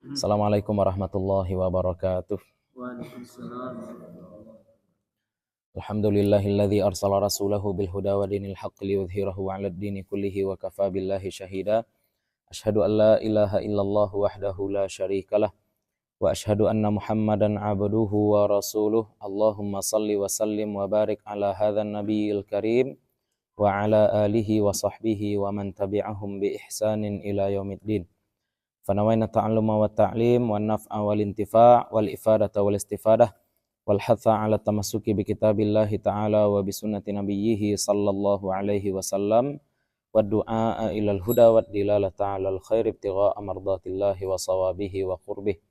Assalamualaikum warahmatullahi wabarakatuh. Waalaikumsalam. Alhamdulillahilladzi arsala rasulahu bil huda wa dinil haqqi liyudhhirahu 'alad dini kullihi wa kafa billahi syahida. Asyhadu an la ilaha illallah wahdahu la syarikalah wa asyhadu anna Muhammadan 'abduhu wa rasuluh. Allahumma salli wa sallim wa barik ala hadzal nabiyil karim wa ala alihi wa sahbihi wa man tabi'ahum bi ihsanin ila yaumiddin. Fanawayna ta'alluma wa ta'lim wa naf'a wal intifa' wal ifadata wal istifadah wal hatha 'ala tamassuki bi kitabillahi ta'ala wa bi sunnati nabiyhi sallallahu alaihi wasallam wa du'a ilal huda wa dilalata 'alal khair ibtigha'a mardatillahi wa sawabihi wa qurbih.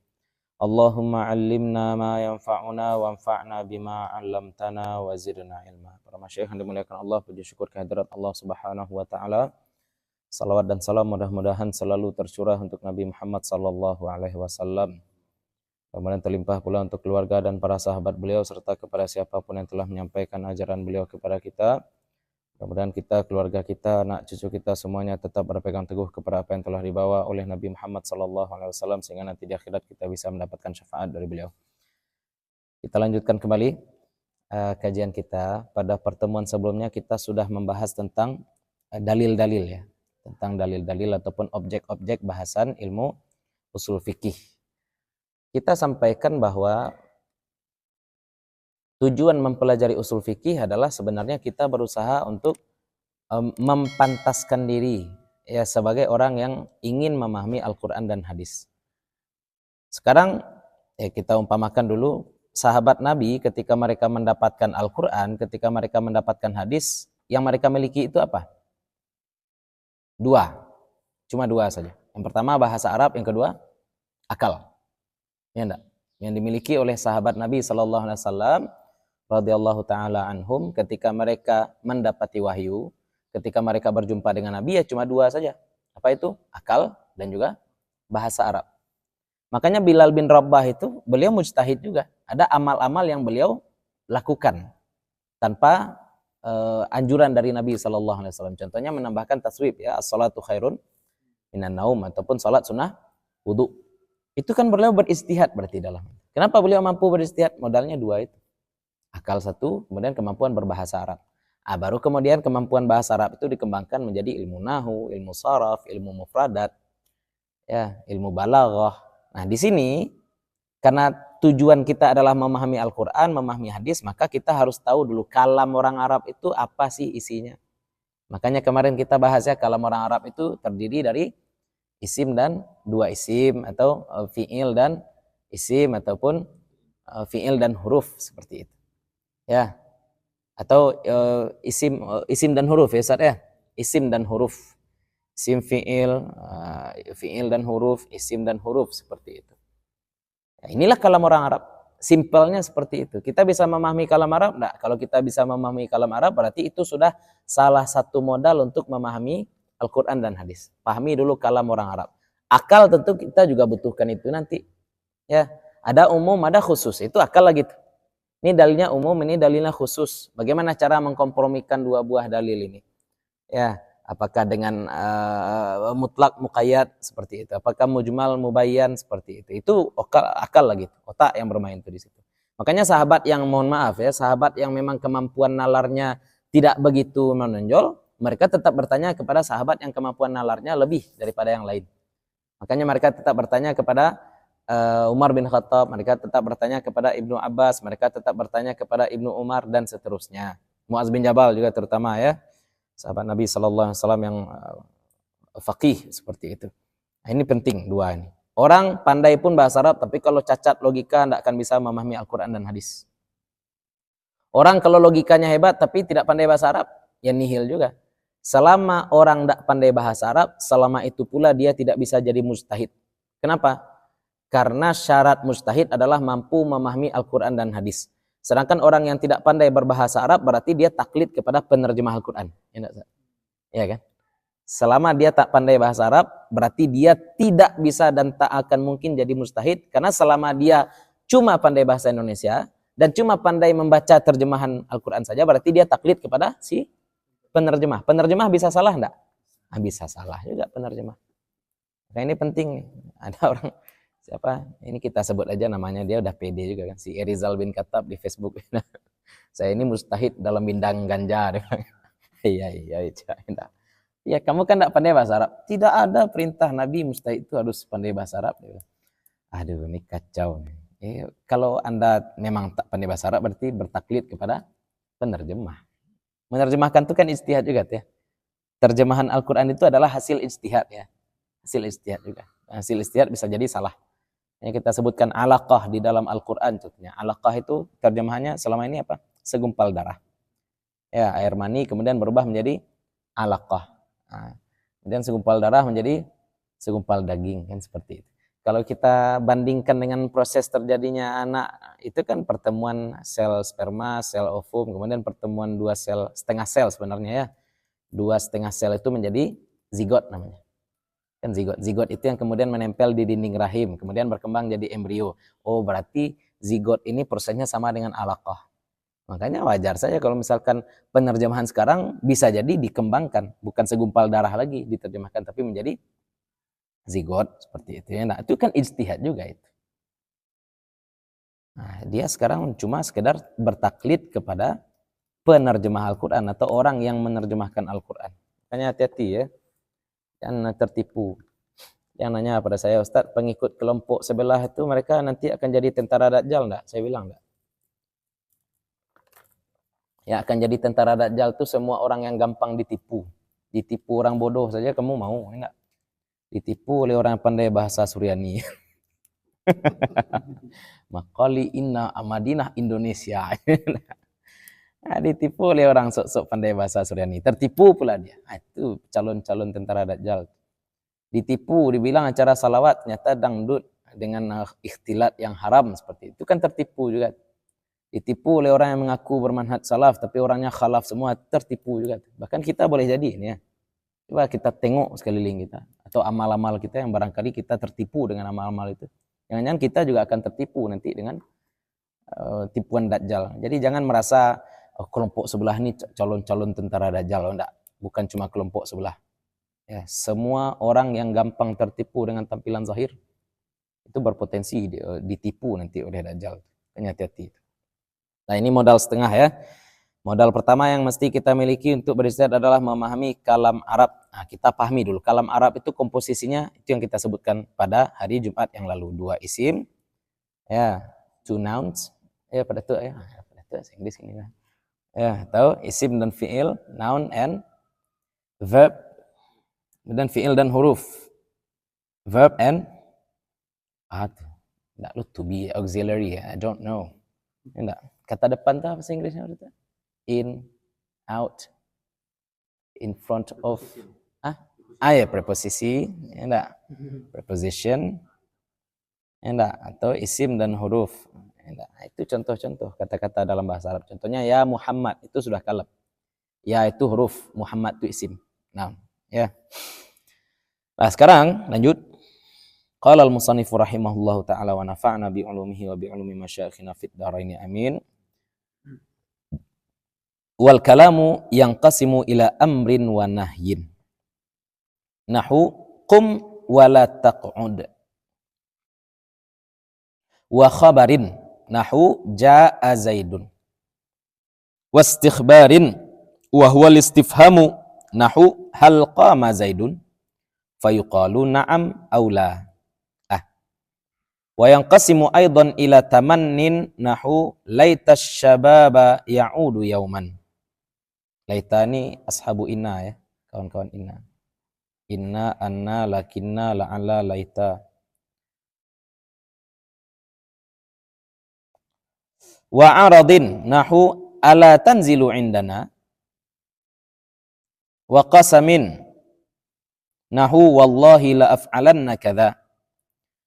Allahumma 'allimna ma yanfa'una wanfa'na bima 'allamtana wa zidna ilma. Para masyayikh yang dimuliakan Allah, puji syukur kehadirat Allah Subhanahu wa taala. Salawat dan salam mudah-mudahan selalu tercurah untuk Nabi Muhammad sallallahu alaihi wasallam. Kemudian terlimpah pula untuk keluarga dan para sahabat beliau serta kepada siapapun yang telah menyampaikan ajaran beliau kepada kita. Kemudian kita, keluarga kita, anak cucu kita semuanya tetap berpegang teguh kepada apa yang telah dibawa oleh Nabi Muhammad sallallahu alaihi wasallam sehingga nanti di akhirat kita bisa mendapatkan syafaat dari beliau. Kita lanjutkan kembali kajian kita. Pada pertemuan sebelumnya kita sudah membahas tentang dalil-dalil ya. Tentang dalil-dalil ataupun objek-objek bahasan ilmu usul fikih. Kita sampaikan bahwa tujuan mempelajari usul fikih adalah sebenarnya kita berusaha untuk mempantaskan diri ya sebagai orang yang ingin memahami Al-Quran dan hadis. Sekarang ya kita umpamakan dulu sahabat Nabi ketika mereka mendapatkan Al-Quran, ketika mereka mendapatkan hadis, yang mereka miliki itu apa? Cuma dua saja. Yang pertama bahasa Arab, yang kedua akal. Ya enggak? Yang dimiliki oleh sahabat Nabi sallallahu alaihi wasallam radhiyallahu taala anhum ketika mereka mendapati wahyu, ketika mereka berjumpa dengan Nabi ya cuma dua saja. Apa itu? Akal dan juga bahasa Arab. Makanya Bilal bin Rabah itu beliau mujtahid juga. Ada amal-amal yang beliau lakukan tanpa anjuran dari Nabi sallallahu alaihi wasallam. Contohnya menambahkan taswib ya, as-salatu khairun minan naum ataupun salat sunnah wudu. Itu kan beliau beristihad berarti dalam. Kenapa beliau mampu beristihad? Modalnya dua itu. Akal satu, kemudian kemampuan berbahasa Arab. Baru kemudian kemampuan bahasa Arab itu dikembangkan menjadi ilmu nahu, ilmu saraf, ilmu mufradat, ya, ilmu balaghah. Nah, di sini karena tujuan kita adalah memahami Al-Quran, memahami hadis, maka kita harus tahu dulu kalam orang Arab itu apa sih isinya. Makanya kemarin kita bahas ya, kalam orang Arab itu terdiri dari isim dan dua isim, atau fi'il dan isim, ataupun fi'il dan huruf, seperti itu. Ya, atau isim dan huruf ya Ustaz ya. Isim dan huruf. Isim fi'il dan huruf, isim dan huruf, seperti itu. Nah, inilah kalam orang Arab. Simpelnya seperti itu. Kita bisa memahami kalam Arab? Nah, kalau kita bisa memahami kalam Arab, berarti itu sudah salah satu modal untuk memahami Al-Quran dan hadis. Pahami dulu kalam orang Arab. Akal tentu kita juga butuhkan itu nanti. Ya, ada umum, ada khusus. Itu akal lagi tuh. Ini dalilnya umum, ini dalilnya khusus. Bagaimana cara mengkompromikan dua buah dalil ini? Ya, apakah dengan mutlak muqayyad seperti itu? Apakah mujmal mubayyan seperti itu? Itu akal lagi, otak yang bermain tuh di situ. Makanya sahabat yang mohon maaf ya, sahabat yang memang kemampuan nalarnya tidak begitu menonjol, mereka tetap bertanya kepada sahabat yang kemampuan nalarnya lebih daripada yang lain. Makanya mereka tetap bertanya kepada Umar bin Khattab, mereka tetap bertanya kepada Ibnu Abbas, mereka tetap bertanya kepada Ibnu Umar dan seterusnya. Muaz bin Jabal juga terutama ya, sahabat Nabi sallallahu alaihi wasallam yang faqih seperti itu. Nah, ini penting dua ini. Orang pandai pun bahasa Arab, tapi kalau cacat logika tidak akan bisa memahami Al-Quran dan hadis. Orang kalau logikanya hebat tapi tidak pandai bahasa Arab, ya nihil juga. Selama orang tidak pandai bahasa Arab, selama itu pula dia tidak bisa jadi mujtahid. Kenapa? Karena syarat mujtahid adalah mampu memahami Al-Quran dan hadis. Sedangkan orang yang tidak pandai berbahasa Arab berarti dia taklid kepada penerjemah Al-Quran. Ya kan? Selama dia tak pandai bahasa Arab, berarti dia tidak bisa dan tak akan mungkin jadi mujtahid. Karena selama dia cuma pandai bahasa Indonesia dan cuma pandai membaca terjemahan Al-Quran saja, berarti dia taklid kepada si penerjemah. Penerjemah bisa salah enggak? Bisa salah juga penerjemah. Nah, ini penting nih. Ada orang siapa? Ini kita sebut aja namanya, dia udah pede juga kan, si Erizal bin Khattab di Facebook. Saya ini mustahid dalam bidang ganja. Iya, iya, iya. Ya, kamu kan enggak pandai bahasa Arab. Tidak ada perintah Nabi mustahid itu harus pandai bahasa Arab. Aduh, ini kacau. Kalau Anda memang tak pandai bahasa Arab, berarti bertaklid kepada penerjemah. Menerjemahkan itu kan ijtihad juga, ya. Terjemahan Al-Quran itu adalah hasil ijtihad, ya. Hasil ijtihad juga. Hasil ijtihad bisa jadi salah. Yang kita sebutkan alaqah di dalam Al-Quran contohnya. Alaqah itu terjemahannya selama ini apa? Segumpal darah. Ya, air mani kemudian berubah menjadi alaqah. Nah, kemudian segumpal darah menjadi segumpal daging, kan seperti itu. Kalau kita bandingkan dengan proses terjadinya anak, itu kan pertemuan sel sperma, sel ovum, kemudian pertemuan dua sel, setengah sel sebenarnya ya. Dua setengah sel itu menjadi zigot namanya. Kan zigot. Zigot itu yang kemudian menempel di dinding rahim, kemudian berkembang jadi embrio. Oh, berarti zigot ini prosesnya sama dengan alaqah. Makanya wajar saja kalau misalkan penerjemahan sekarang bisa jadi dikembangkan, bukan segumpal darah lagi diterjemahkan, tapi menjadi zigot seperti itu. Nah, itu kan ijtihad juga itu. Nah, dia sekarang cuma sekedar bertaklid kepada penerjemah Al-Quran atau orang yang menerjemahkan Al-Quran. Makanya hati-hati ya, jangan tertipu. Yang nanya pada saya, Ustadz, pengikut kelompok sebelah itu mereka nanti akan jadi tentara Dajjal enggak? Saya bilang enggak. Ya, akan jadi tentara Dajjal itu semua orang yang gampang ditipu. Ditipu orang bodoh saja kamu mau, enggak? Ditipu oleh orang pandai bahasa Suryani. Makali inna Madinah Indonesia. Nah, ditipu oleh orang sok-sok pandai bahasa Suryani. Tertipu pula dia. Nah, itu calon-calon tentara Dajjal. Ditipu, dibilang acara salawat, ternyata dangdut dengan ikhtilat yang haram seperti itu. Kan tertipu juga. Ditipu oleh orang yang mengaku bermanhaj salaf, tapi orangnya khalaf semua, tertipu juga. Bahkan kita boleh jadi ini ya. Coba kita tengok sekeliling kita. Atau amal-amal kita yang barangkali kita tertipu dengan amal-amal itu. Jangan-jangan kita juga akan tertipu nanti dengan tipuan Dajjal. Jadi jangan merasa kelompok sebelah ini calon-calon tentara Dajjal. Enggak, bukan cuma kelompok sebelah. Ya, semua orang yang gampang tertipu dengan tampilan zahir itu berpotensi ditipu nanti oleh Dajjal. Hati-hati. Nah, ini modal setengah ya. Modal pertama yang mesti kita miliki untuk beristihad adalah memahami kalam Arab. Nah, kita pahami dulu kalam Arab itu komposisinya itu yang kita sebutkan pada hari Jumat yang lalu. 2 isim, ya, 2 nouns, ya pada itu ya, pada itu Inggris ini lah. Ya, tahu isim dan fiil, noun and verb, dan fiil dan huruf, verb and enggak lu to be auxiliary ya, I don't know. Enggak, kata depan tuh apa bahasa Inggrisnya itu? In, out, in front of, ya preposisi, enggak, preposition, enggak, atau isim dan huruf, enggak. Itu contoh-contoh kata-kata dalam bahasa Arab. Contohnya ya Muhammad itu sudah kalam, ya itu huruf, Muhammad itu isim. Nah, ya. Nah sekarang lanjut. Qala al-musannifu rahimahullahu ta'ala wa nafa'na bi ulumihi wa bi ulumi masyayikhina fid dharaini amin. Wal kalamu yanqasimu ila amrin wa nahyin. Nahu qum wa la taq'ud. Wa khabarin nahu jaa Zaidun. Wa istikhbarin wa huwa al-istifhamu nahu hal qama Zaidun. Fayuqalu na'am aw la. Wa yanqasimu aidan ila tamannin nahu laitas syababa ya'udu yauman. Laitani ashabu inna ya, kawan-kawan inna. Inna, anna, lakinna, la'alla, laita. Wa aradin nahu ala tanzilu indana. Wa qasamin nahu wallahi la af'alanna kadza.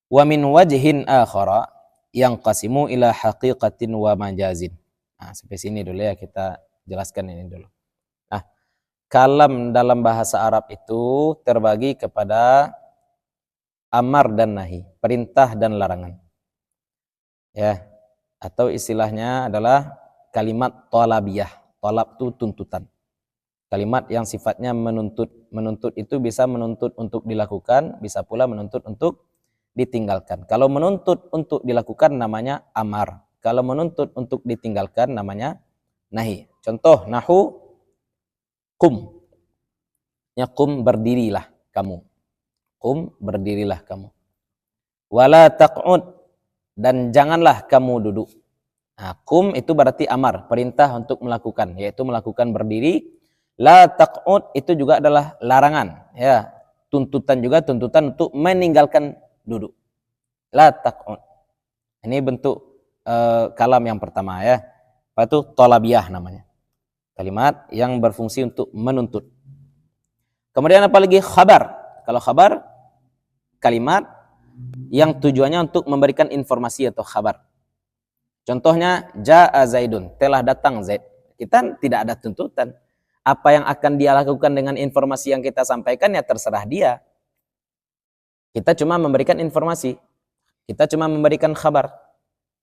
Wa min wajhin akhara yanqasimu ila haqiqatin wa majazin. Nah, sampai sini dulu ya, kita jelaskan ini dulu. Nah, kalam dalam bahasa Arab itu terbagi kepada amar dan nahi, perintah dan larangan. Ya, atau istilahnya adalah kalimat thalabiyah. Thalab itu tuntutan. Kalimat yang sifatnya menuntut. Menuntut itu bisa menuntut untuk dilakukan, bisa pula menuntut untuk ditinggalkan. Kalau menuntut untuk dilakukan namanya amar. Kalau menuntut untuk ditinggalkan namanya nahi. Contoh nahu kum. Ya kum berdirilah kamu. Kum berdirilah kamu. Wala taq'ud dan janganlah kamu duduk. Nah, kum itu berarti amar, perintah untuk melakukan, yaitu melakukan berdiri. La taq'ud itu juga adalah larangan, ya. Tuntutan juga tuntutan untuk meninggalkan duduk. La taq'ud. Ini bentuk kalam yang pertama ya. Itu thalabiyah namanya. Kalimat yang berfungsi untuk menuntut. Kemudian apa lagi? Khabar. Kalau khabar kalimat yang tujuannya untuk memberikan informasi atau khabar. Contohnya jaa Zaidun, telah datang Zaid. Kita tidak ada tuntutan. Apa yang akan dia lakukan dengan informasi yang kita sampaikan ya terserah dia. Kita cuma memberikan informasi. Kita cuma memberikan kabar.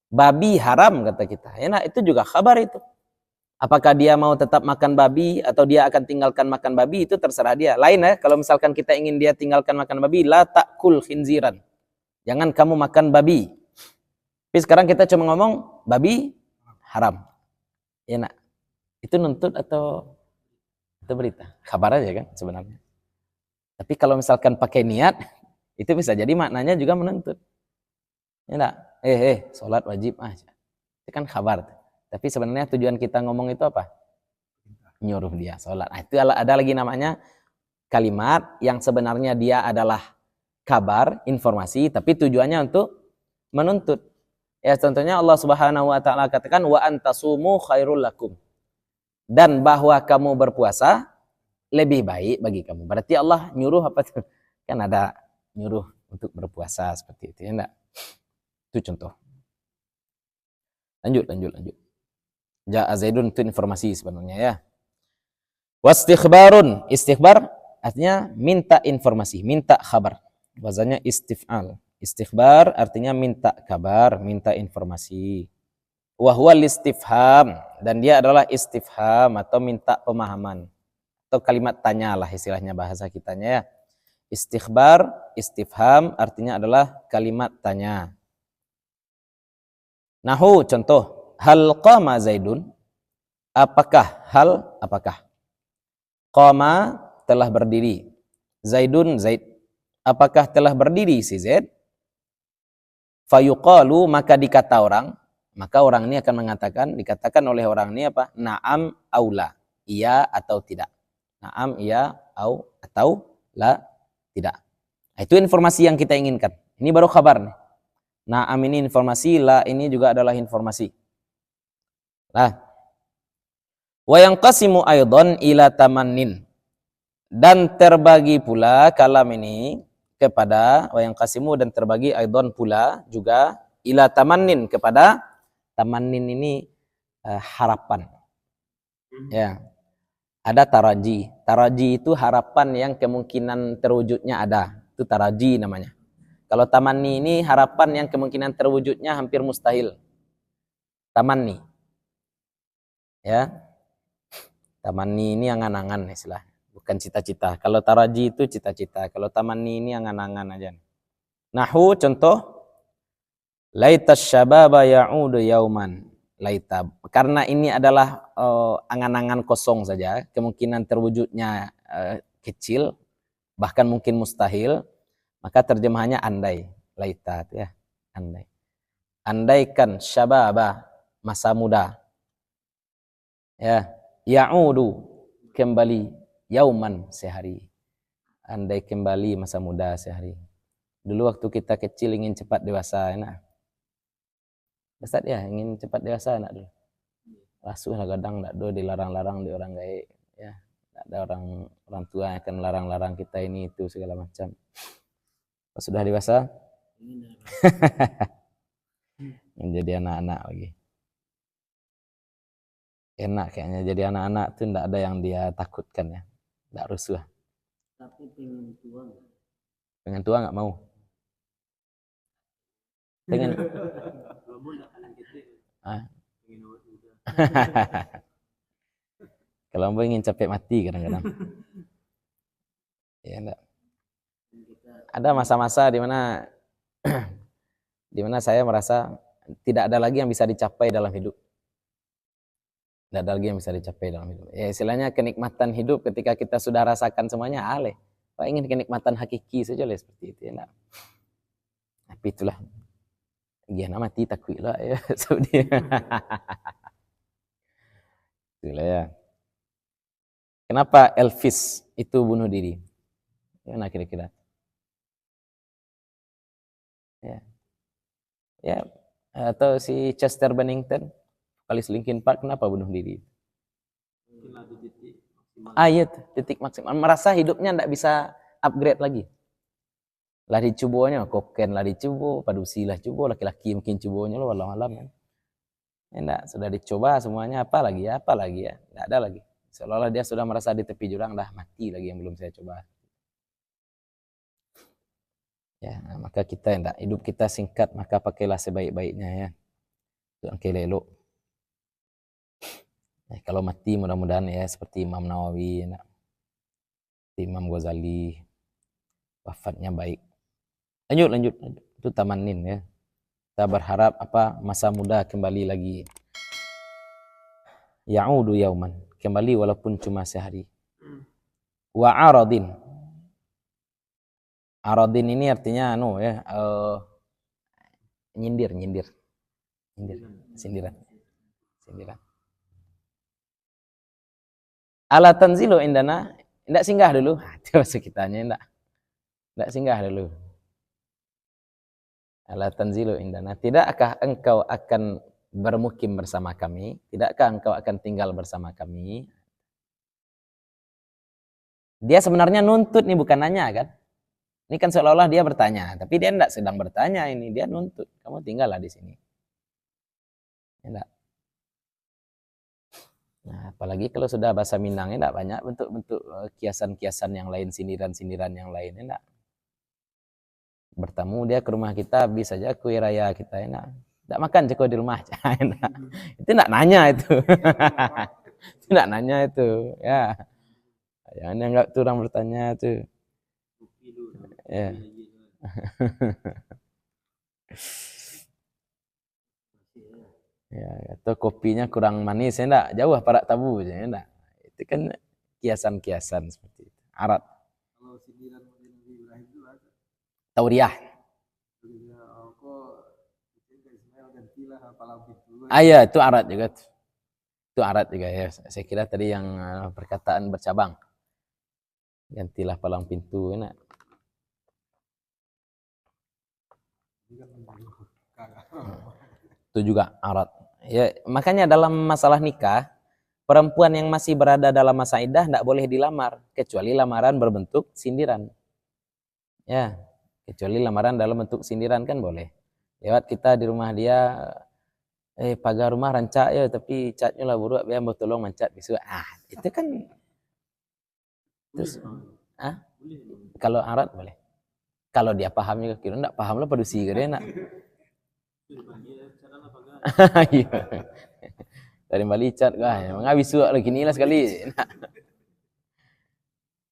Babi haram kata kita. Ya, nah, itu juga kabar itu. Apakah dia mau tetap makan babi atau dia akan tinggalkan makan babi itu terserah dia. Lain ya, kalau misalkan kita ingin dia tinggalkan makan babi, la ta'kul khinziran. Jangan kamu makan babi. Tapi sekarang kita cuma ngomong babi haram. Ya nak, itu nuntut atau itu berita? Kabar aja kan sebenarnya. Tapi kalau misalkan pakai niat, itu bisa jadi maknanya juga menuntut. Ya nak, sholat wajib aja. Itu kan kabar. Tapi sebenarnya tujuan kita ngomong itu apa? Nyuruh dia sholat. Nah, itu ada lagi namanya kalimat yang sebenarnya dia adalah kabar, informasi, tapi tujuannya untuk menuntut. Ya contohnya Allah Subhanahu wa taala katakan wa antasumu khairul lakum. Dan bahwa kamu berpuasa lebih baik bagi kamu. Berarti Allah nyuruh apa tuh? Kan ada nyuruh untuk berpuasa seperti itu ya enggak? Itu contoh. Lanjut. Ja'a Zaidun itu informasi sebenarnya ya. Wastikhbarun, istikhbar artinya minta informasi, minta kabar. Wazannya istif'al. Istikhbar artinya minta kabar, minta informasi. Wa huwa istifham, dan dia adalah istifham atau minta pemahaman. Atau kalimat tanya lah istilahnya bahasa kitanya ya. Istikhbar, istifham artinya adalah kalimat tanya. Nahu contoh, hal qama Zaidun? Apakah qama telah berdiri. Zaidun Zaid. Apakah telah berdiri si Zaid? Fayuqalu maka dikata orang, maka orang ini akan mengatakan, dikatakan oleh orang ini apa? Na'am aula. Iya atau tidak. Na'am iya atau la tidak. Nah, itu informasi yang kita inginkan. Ini baru kabar nih. Na'am ini informasi, la ini juga adalah informasi. Nah, wa yanqasimu aidan ila tamannin. Dan terbagi pula kalam ini kepada wa yanqasimu dan terbagi aidan pula juga ila tamannin kepada tamannin ini harapan. Ya. Ada taraji. Taraji itu harapan yang kemungkinan terwujudnya ada. Itu taraji namanya. Kalau tamanni ini harapan yang kemungkinan terwujudnya hampir mustahil. Tamanni. Ya. Tamanni ini angan-angan istilah. Bukan cita-cita. Kalau taraji itu cita-cita. Kalau tamanni ini angan-angan aja. Nahu contoh. Laitas syababa ya'udu yauman. Laita. Karena ini adalah angan-angan kosong saja. Kemungkinan terwujudnya kecil. Bahkan mungkin mustahil. Maka terjemahannya andai. Laita ya. Andai. Andaikan syababa masa muda. Ya. Ya'udu kembali yauman sehari. Andai kembali masa muda sehari. Dulu waktu kita kecil ingin cepat dewasa, enak. Ustaz ya, ingin cepat dewasa enak dulu. Rasuh lah kadang enggak do dilarang-larang di orang gaib ya. Ada orang tua yang akan larang-larang kita ini itu segala macam. Pas sudah dewasa menjadi anak-anak lagi. Enak kayaknya jadi anak-anak tuh enggak ada yang dia takutkan ya. Enggak rusuh. Tapi pengen tua enggak? Pengen tua enggak mau. Pengen kalau mau ingin capek mati kadang-kadang. Ya enggak. Ada masa-masa di mana Di mana saya merasa tidak ada lagi yang bisa dicapai dalam hidup. Tidak ada lagi yang bisa dicapai dalam hidup. Ya istilahnya kenikmatan hidup ketika kita sudah rasakan semuanya, aleh. Pak ingin kenikmatan hakiki saja lah seperti itu ya. Nah. Tapi itulah dia mati takwi lah ya. Saudi. Itulah ya. Kenapa Elvis itu bunuh diri? Gimana kira-kira? Ya. Ya, atau si Chester Bennington, vokalis Linkin Park, kenapa bunuh diri? Iya, titik maksimal. Merasa hidupnya tidak bisa upgrade lagi. Lah dicubonya, koken lah dicubo, padusi lah cubo, laki-laki mungkin cubonya lo walau malam kan. Enggak, sudah dicoba semuanya, apa lagi ya, enggak ada lagi. Seolah-olah dia sudah merasa di tepi jurang, dah mati lagi yang belum saya coba. Ya, maka kita enggak, hidup kita singkat, maka pakailah sebaik-baiknya ya. Jangan kelelok. Kalau mati mudah-mudahan ya seperti Imam Nawawi, ya, Imam Ghazali, wafatnya baik. Lanjut. Itu tamanin ya. Kita berharap masa muda kembali lagi. Ya'udu yauman, kembali walaupun cuma sehari. Wa aradin. Aradin ini artinya nyindir. Sindiran. Ala tanzilu indana, enggak singgah dulu. Terus kitanya enggak singgah dulu. Ala tanzilu indana, tidakkah engkau akan bermukim bersama kami? Tidakkah engkau akan tinggal bersama kami? Dia sebenarnya nuntut nih, bukan nanya kan? Ini kan seolah-olah dia bertanya, tapi dia enggak sedang bertanya ini, dia nuntut. Kamu tinggallah di sini. Enggak. Nah, apalagi kalau sudah bahasa Minang, enggak banyak bentuk-bentuk kiasan-kiasan yang lain, sindiran-sindiran yang lain, enggak. Bertamu dia ke rumah kita, bisa aja kue raya kita, enak. Enggak makan ceko di rumah, enak. Itu enggak nanya itu. Itu enggak nanya itu, ya. Jangan enggak tuh orang bertanya tuh. Ya. Ya, atau kopinya kurang manis, enggak, jauh parak tabu aja, enggak. Itu kan kiasan-kiasan seperti itu. Arat. Kalau sindiran Nabi Ibrahim itu ada. Tauriah. Ya, itu arat juga. Itu arat juga ya. Saya kira tadi yang perkataan bercabang. Gantilah palang pintu, enak. Itu juga arat. Ya, makanya dalam masalah nikah, perempuan yang masih berada dalam masa iddah tidak boleh dilamar, kecuali lamaran berbentuk sindiran. Ya, kecuali lamaran dalam bentuk sindiran kan boleh. Lewat kita di rumah dia, pagar rumah rancak ya, tapi catnya lah buruk, biar mau tolong mencat besok. Itu kan. Terus, kalau arat boleh. Kalau dia paham juga, kira enggak paham lah padusi ke dia nak. Dari Bali cat menghabis suak lagi ni lah sekali.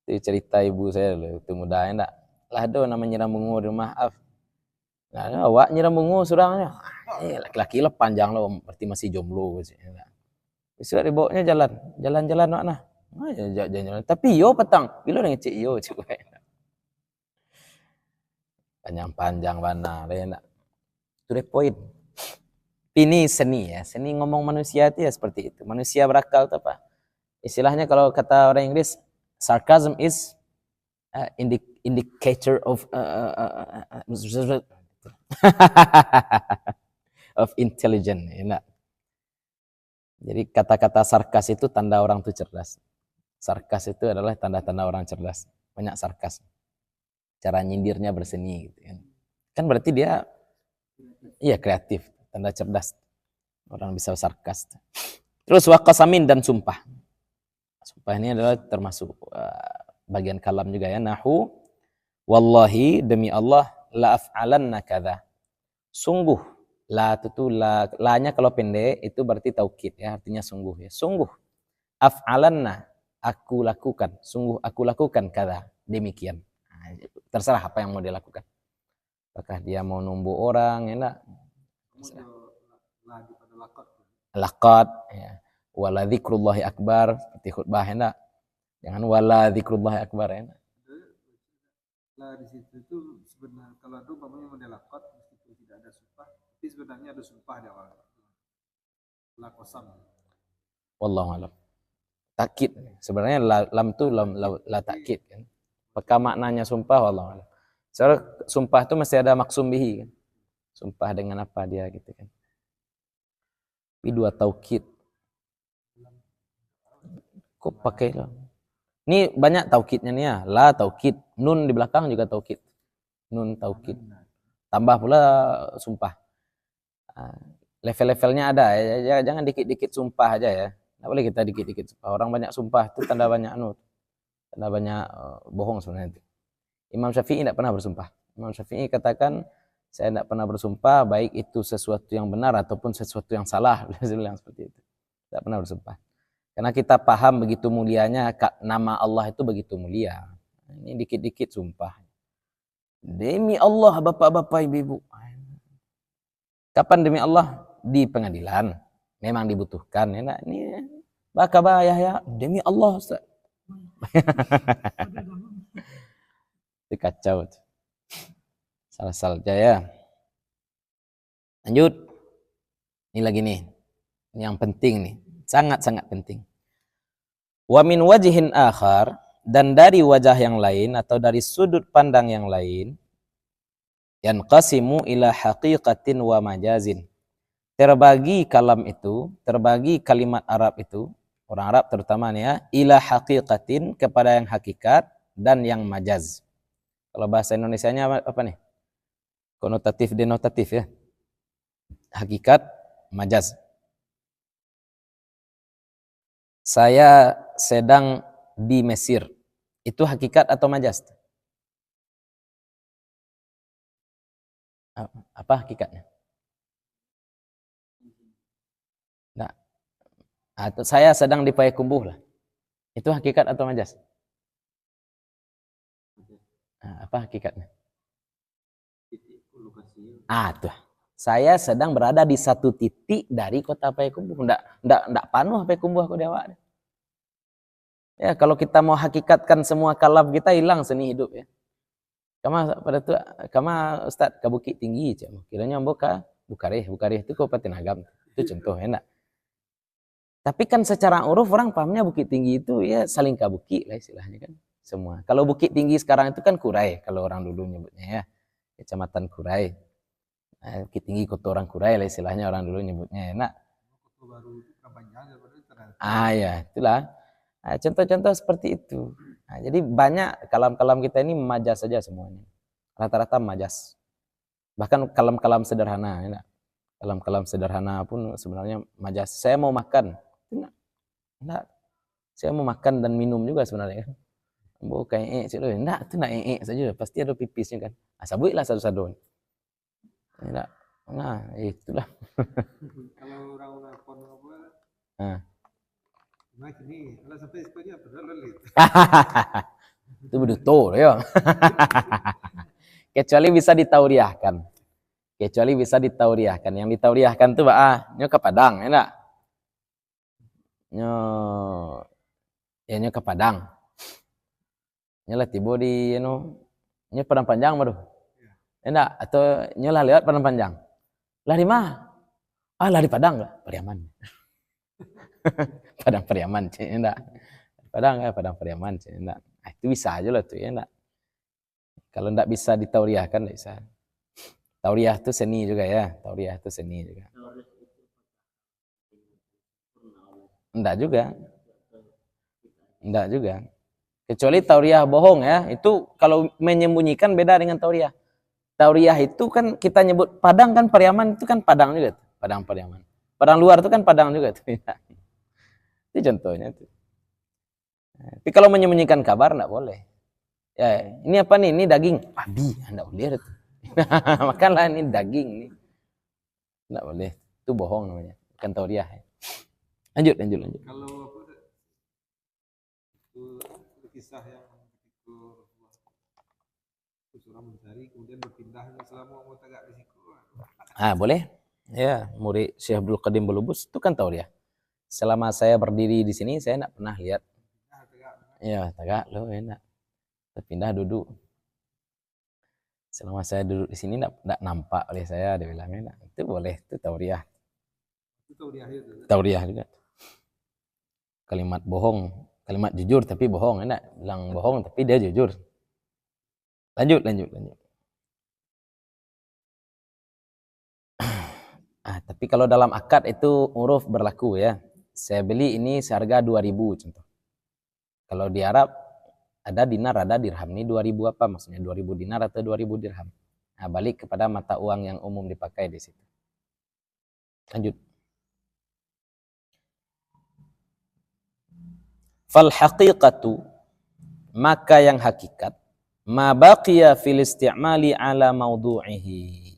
Itu cerita ibu saya dulu, itu muda enggak. Lah ada nama nyiram bungu di rumah, nah, awak nyiram bungu surangnya. Laki-laki lah panjang lah, berarti masih jomblo. Besok dibawanya jalan-jalan nak. Jalan-jalan. Tapi yo petang, bila dengan cik yo cukup. Panjang-panjang mana lah enggak. To the point. Ini seni ya, seni ngomong manusia itu ya seperti itu. Manusia berakal itu apa? Istilahnya kalau kata orang Inggris, sarcasm is indicator of of intelligence. Ya, jadi kata-kata sarkas itu tanda orang itu cerdas. Sarkas itu adalah tanda-tanda orang cerdas. Banyak sarkas. Cara nyindirnya berseni gitu kan. Kan berarti dia kreatif, tanda cerdas. Orang bisa sarkas. Terus waqasamin dan sumpah. Sumpah ini adalah termasuk bagian kalam juga ya. Nahu, wallahi demi Allah, la af'alanna kadza. Sungguh, la itu la-nya kalau pendek itu berarti taukid ya, artinya sungguh ya. Sungguh, af'alanna, aku lakukan. Sungguh aku lakukan kadza, demikian. Terserah apa yang mau dilakukan. Apakah dia mau numbuh orang, ya enggak? Lagi pada lakot. Laqad, ya. Wala dzikrullahi akbar, seperti khutbah, ya enggak? Jangan wala dzikrullahi akbar, ya enggak? Lah di situ itu sebenarnya kalau ada umpamanya model lakot meskipun tidak ada sumpah, tapi sebenarnya ada sumpah di awal. La kosam. Wallahu a'lam. Takkid. Sebenarnya lam tu la takkid kan. Apakah maknanya sumpah, wallahu a'lam. Soalnya sumpah itu mesti ada maksum bihi kan. Sumpah dengan apa dia gitu kan. Tapi dua taukid. Kok pakai lo? Ini banyak taukidnya nih ya. La taukid, nun di belakang juga taukid. Nun taukid. Tambah pula sumpah. Level-levelnya ada ya. Jangan dikit-dikit sumpah aja ya. Nggak boleh kita dikit-dikit sumpah. Orang banyak sumpah itu tanda banyak tanda banyak bohong sebenarnya itu. Imam Syafi'i tidak pernah bersumpah. Imam Syafi'i katakan, saya tidak pernah bersumpah baik itu sesuatu yang benar ataupun sesuatu yang salah. Beliau bilang seperti itu. Tidak pernah bersumpah. Karena kita paham begitu mulianya nama Allah itu begitu mulia. Ini dikit-dikit sumpah. Demi Allah bapak-bapak ibu-ibu. Kapan demi Allah? Di pengadilan. Memang dibutuhkan. Ya, ini baka bayah ya. Demi Allah. Ustaz. Itu kacau. Salah-salah ya. Lanjut. Ini lagi nih. Ini yang penting nih. Sangat-sangat penting. Wa min wajhin akhar, dan dari wajah yang lain atau dari sudut pandang yang lain, yanqasimu ila haqiqatin wa majazin. Terbagi kalam itu, terbagi kalimat Arab itu, orang Arab terutama nih ya, ila haqiqatin, kepada yang hakikat dan yang majaz. Kalau bahasa Indonesianya apa nih? Konotatif denotatif ya. Hakikat, majaz. Saya sedang di Mesir. Itu hakikat atau majaz? Apa hakikatnya? Nah, atau saya sedang di Payakumbuh lah. Itu hakikat atau majaz? Nah, apa hakikatnya? Tuh. Saya sedang berada di satu titik dari kota Payakumbuh. Nggak panuh Payakumbuh aku dewa. Ya, kalau kita mau hakikatkan semua kalam kita hilang seni hidup ya. Kama Ustaz ke Bukit Tinggi cak. Kiranya buka Bukareh itu Kabupaten Agam. Itu contoh enak. Tapi kan secara uruf orang pahamnya Bukit Tinggi itu ya saling ke bukit lah istilahnya kan. Semua. Kalau Bukit Tinggi sekarang itu kan Kurai kalau orang dulu nyebutnya ya. Kecamatan Kurai. Bukit Tinggi kota orang Kurai lah istilahnya orang dulu nyebutnya enak. Ya itulah. Contoh-contoh seperti itu. Jadi banyak kalam-kalam kita ini majaz saja semuanya. Rata-rata majaz. Bahkan kalam-kalam sederhana. Ya. Kalam-kalam sederhana pun sebenarnya majaz. Saya mau makan. Enggak. Saya mau makan dan minum juga sebenarnya. Bukan enggak, itu enggak saja. Pasti ada pipisnya kan. Sabuilah satu-satu. Enggak. Nah, itulah. Kalau orang pon apa? Nah, ini kalau sampai sekolah padahal lelit. Itu betul ya. Kecuali bisa ditauriahkan. Yang ditauriahkan tuh nyo ke Padang, enggak? Nyo ke Padang. Nyo lah tiba di nyo Padang Panjang baru. Enggak, atau nyo lah lewat Padang Panjang. Lah di mana? Lah di Padang lah, Pariaman. Padang Pariaman, enggak. Padang Pariaman, enggak. Itu bisa aja lah tuh ya, enggak. Kalau enggak bisa ditauriahkan enggak bisa. Tauriah itu seni juga ya, Enggak juga. Kecuali tauriah bohong ya, itu kalau menyembunyikan beda dengan tauriah. Tauriah itu kan kita nyebut Padang kan Pariaman itu kan Padang juga tuh, Padang Pariaman. Padang luar itu kan Padang juga tuh. Itu contohnya tuh. Tapi kalau menyembunyikan kabar enggak boleh. Ya, ini apa nih? Ini daging babi, enggak boleh tuh. Makanlah ini daging nih. Enggak boleh. Itu bohong namanya. Bukan tauriah. Lanjut. Kalau apa itu kisah yang seorang mencari kemudian berpindah selama mau tagak di situ. Boleh. Ya, murid Syekh Abdul Qadim Bulubus itu kan tahu dia. Selama saya berdiri di sini saya enggak pernah lihat. Ya, tagak lo enak. Pindah duduk. Selama saya duduk di sini enggak nampak oleh saya, dia bilang enak. Itu boleh, itu tauriah. Itu tauriah itu. Tauriah juga. Kalimat bohong, kalimat jujur tapi bohong, enak. Bilang bohong tapi dia jujur. Lanjut. Tapi kalau dalam akad itu uruf berlaku ya. Saya beli ini seharga 2.000 contoh. Kalau di Arab ada dinar, ada dirham. Ini 2.000 apa maksudnya? 2.000 dinar atau 2.000 dirham. Balik kepada mata uang yang umum dipakai di situ. Lanjut. Fal haqiqatu, maka yang hakikat, ma baqiya fil isti'mali ala maudu'ihi.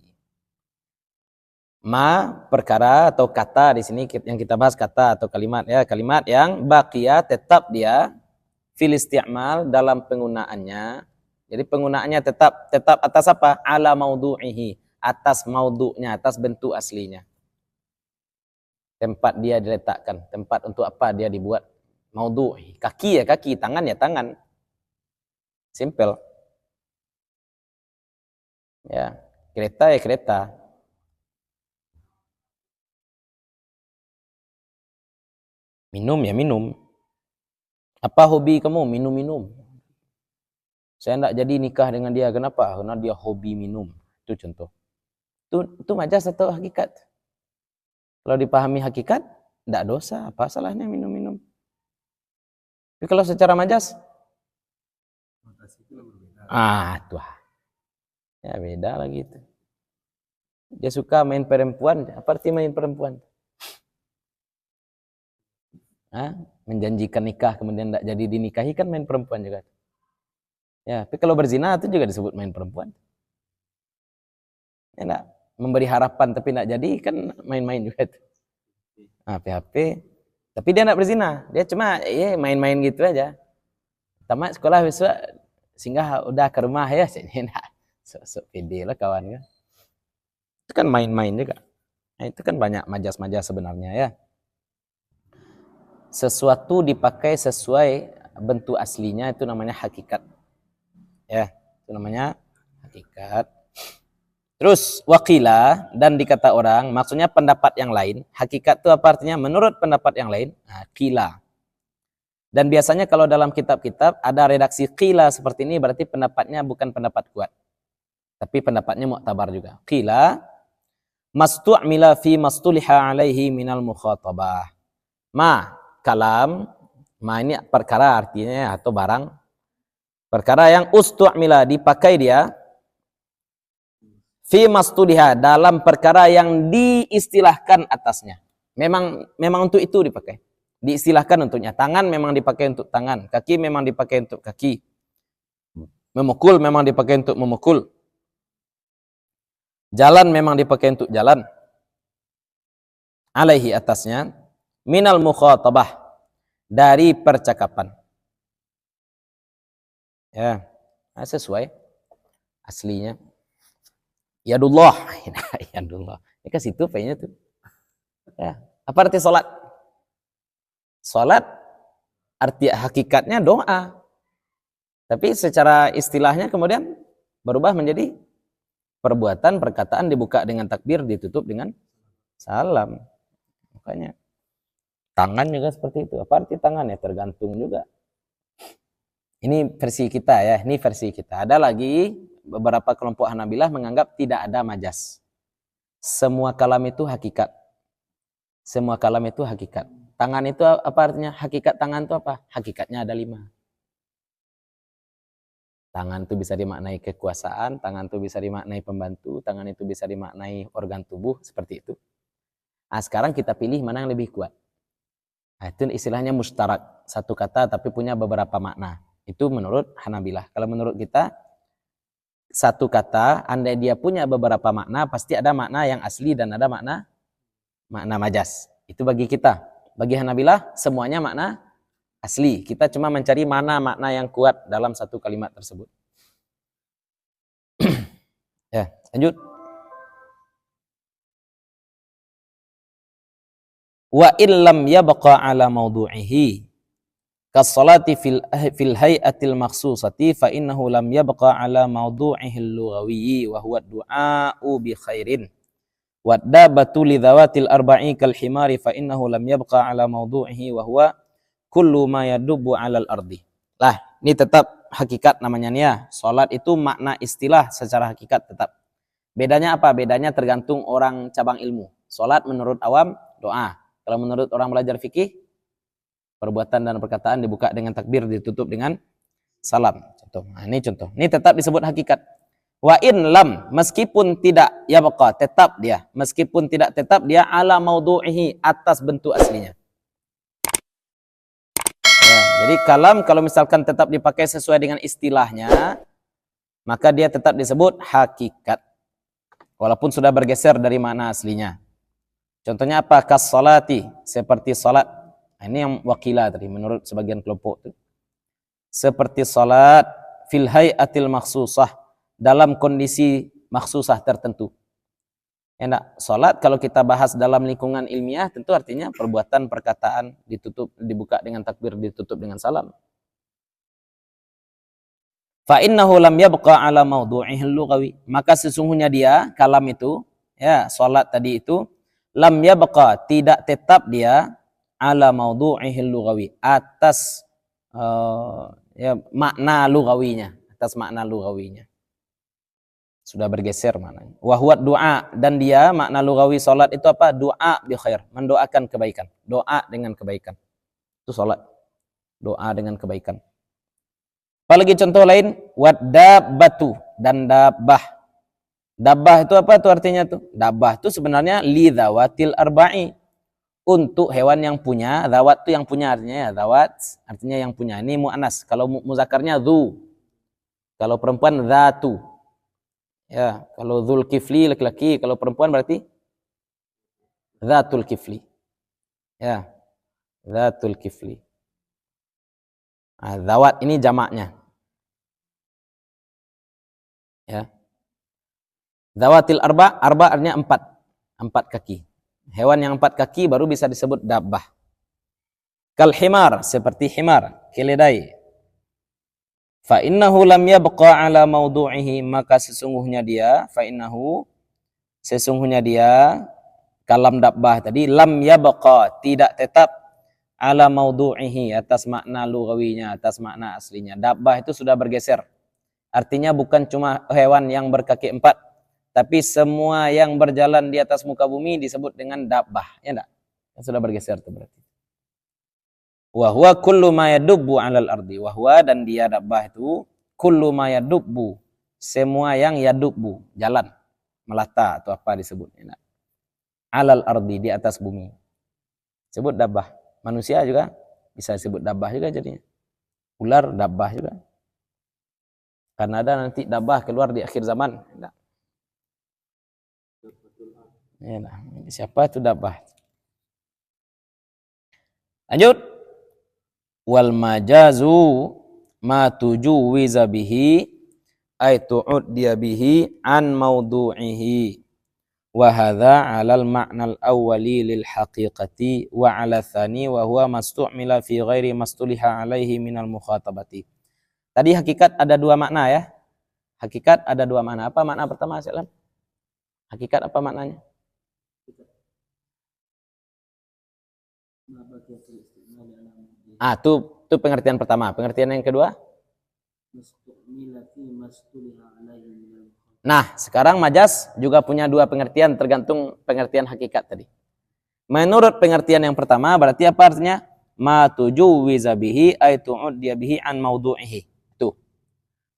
Ma perkara atau kata di sini yang kita bahas kata atau kalimat ya, kalimat yang baqiya tetap dia fil isti'mal dalam penggunaannya. Jadi penggunaannya tetap atas apa? Ala maudu'ihi, atas maudu'nya, atas bentuk aslinya. Tempat dia diletakkan, tempat untuk apa dia dibuat. Maudu'i, kaki ya kaki, tangan ya tangan. Simple. Ya, kereta ya kereta. Minum ya minum. Apa hobi kamu? Minum-minum. Saya enggak jadi nikah dengan dia. Kenapa? Karena dia hobi minum. Itu contoh. Itu majas atau hakikat? Kalau dipahami hakikat, enggak dosa. Apa salahnya minum-minum? Tapi kalau secara majas? Tuh. Ya beda lagi itu. Dia suka main perempuan. Apa arti main perempuan? Menjanjikan nikah kemudian tidak jadi dinikahi kan main perempuan juga. Ya, tapi kalau berzina itu juga disebut main perempuan. Ya, enggak. Memberi harapan tapi tidak jadi kan main-main juga itu. PHP. Tapi dia tidak berzina. Dia cuma main-main gitu aja. Tamat sekolah besok singgah udah ke rumah ya. Sok pede lah kawan kan. Itu kan main-main juga. Nah, itu kan banyak majas-majas sebenarnya ya. Sesuatu dipakai sesuai bentuk aslinya itu namanya hakikat. Ya, itu namanya hakikat. Terus waqila, dan dikata orang, maksudnya pendapat yang lain. Hakikat itu apa artinya? Menurut pendapat yang lain, qila. Dan biasanya kalau dalam kitab-kitab ada redaksi qila seperti ini berarti pendapatnya bukan pendapat kuat. Tapi pendapatnya mu'tabar juga. Qila mastu'mila fi mastuliha alaihi minal mukhatabah. Kalam, ini perkara artinya atau barang. Perkara yang ustu'mila dipakai dia fi mastuliha dalam perkara yang diistilahkan atasnya. Memang untuk itu dipakai. Diistilahkan untuknya. Tangan memang dipakai untuk tangan, kaki memang dipakai untuk kaki. Memukul memang dipakai untuk memukul. Jalan memang dipakai untuk jalan. Alaihi atasnya minal mukhatabah dari percakapan. Ya, sesuai aslinya. Yadullah. Yadullah. Ini ke situ P-nya tuh. Ya, apa arti salat? Salat arti hakikatnya doa. Tapi secara istilahnya kemudian berubah menjadi perbuatan, perkataan dibuka dengan takbir, ditutup dengan salam. Makanya tangan juga seperti itu. Apa arti tangan ya? Tergantung juga. Ini versi kita ya, ini versi kita. Ada lagi beberapa kelompok Hanabilah menganggap tidak ada majas. Semua kalam itu hakikat. Semua kalam itu hakikat. Tangan itu apa artinya? Hakikat tangan itu apa? Hakikatnya ada 5. Tangan itu bisa dimaknai kekuasaan, tangan itu bisa dimaknai pembantu, tangan itu bisa dimaknai organ tubuh, seperti itu. Sekarang kita pilih mana yang lebih kuat. Itu istilahnya mustarak. Satu kata tapi punya beberapa makna. Itu menurut Hanabilah. Kalau menurut kita, satu kata, andai dia punya beberapa makna, pasti ada makna yang asli dan ada makna majas. Itu bagi kita. Bagi Hanabilah, semuanya makna asli. Kita cuma mencari mana makna yang kuat dalam satu kalimat tersebut. Ya, lanjut. Wa illam yabqa ala mawdu'ihi kas-salati fil hay'atil makhsusati fa innahu lam yabqa ala mawdu'ihi al-lughawiyyi wa huwa du'a'u bi khairin wa dabatu li dhawatil arba'i kal himari fa innahu lam yabqa ala mawdu'ihi wa huwa kullu ma yadubbu 'alal ardi. Lah, ini tetap hakikat namanya nih ya. Salat itu makna istilah secara hakikat tetap. Bedanya apa? Bedanya tergantung orang cabang ilmu. Salat menurut awam doa. Kalau menurut orang belajar fikih, perbuatan dan perkataan dibuka dengan takbir, ditutup dengan salam. Contoh. Nah, ini contoh. Ini tetap disebut hakikat. Wa in lam, meskipun tidak yabqa, tetap dia. Meskipun tidak tetap dia ala maudhu'ihi, atas bentuk aslinya. Ya, jadi kalam kalau misalkan tetap dipakai sesuai dengan istilahnya, maka dia tetap disebut hakikat. Walaupun sudah bergeser dari makna aslinya. Contohnya apa? Kas salati, seperti salat. Nah, ini yang wakilah tadi menurut sebagian kelompok itu. Seperti salat fil hay'atil makhsusah, dalam kondisi makhsusah tertentu. Enak, salat kalau kita bahas dalam lingkungan ilmiah tentu artinya perbuatan perkataan dibuka dengan takbir, ditutup dengan salam. Fa innahu lam yabqa ala mawdu'ihi lughawi, maka sesungguhnya dia kalam itu ya, salat tadi itu lam yabqa, tidak tetap dia ala mawdu'ihi lughawi, atas ya, makna lugawinya, atas makna lugawinya. Sudah bergeser maknanya. Wa huwa doa, dan dia makna lugawi salat itu apa? Doa bi khair, mendoakan kebaikan. Doa dengan kebaikan. Itu salat. Doa dengan kebaikan. Apalagi contoh lain, wadabbatu, dan dabbah. Dabbah itu apa tuh artinya tuh? Dabbah itu sebenarnya lidzawatil arba'i, untuk hewan yang punya. Zawat itu yang punya artinya ya, zawat artinya yang punya. Ini muannas, kalau muzakarnya dzu. Kalau perempuan dzatu. Ya, kalau dzul kifli laki-laki, kalau perempuan berarti dzatul kifli. Ya. Dzatul kifli. Nah, zawat ini jamaknya. Ya. Zawatil arba, arba artinya empat kaki. Hewan yang 4 kaki baru bisa disebut dabbah. Kal himar, seperti himar, keledai. Fa innahu lam yabqa ala mawdu'ihi, maka sesungguhnya dia, fa innahu, sesungguhnya dia, kalam dabbah tadi, lam yabqa, tidak tetap, ala mawdu'ihi, atas makna lugawinya, atas makna aslinya. Dabbah itu sudah bergeser. Artinya bukan cuma hewan yang berkaki 4, tapi semua yang berjalan di atas muka bumi disebut dengan dabbah, ya enggak? Yang sudah bergeser itu berarti. Wa huwa kullu ma yadubbu 'alal ardi. Wa huwa, dan dia dabbah itu kullu ma yadubbu, semua yang yadubbu, jalan, melata atau apa disebutnya. 'Alal ardi, di atas bumi. Sebut dabbah. Manusia juga bisa disebut dabbah juga jadinya. Ular dabbah juga. Karena ada nanti dabbah keluar di akhir zaman. Enggak. Ya, nah. Siapa itu dabbah? Lanjut. Wal majazu ma tujuwiza bihi ay tu'uddiya bihi an mawdu'ihi wa hadza 'alal ma'nal awwali lil haqiqati wa 'ala tsani wa huwa mastu'mila fi ghairi mastuliha 'alaihi minal mukhatabati. Tadi hakikat ada 2 makna ya. Hakikat ada 2 makna. Apa makna pertama, Salam? Hakikat apa maknanya? Itu pengertian pertama. Pengertian yang kedua? Nah, sekarang majaz juga punya 2 pengertian, tergantung pengertian hakikat tadi. Menurut pengertian yang pertama, berarti apa artinya? Ma tujuwiza bihi ay tu'uddiya bihi an mawdu'ihi. Tuh.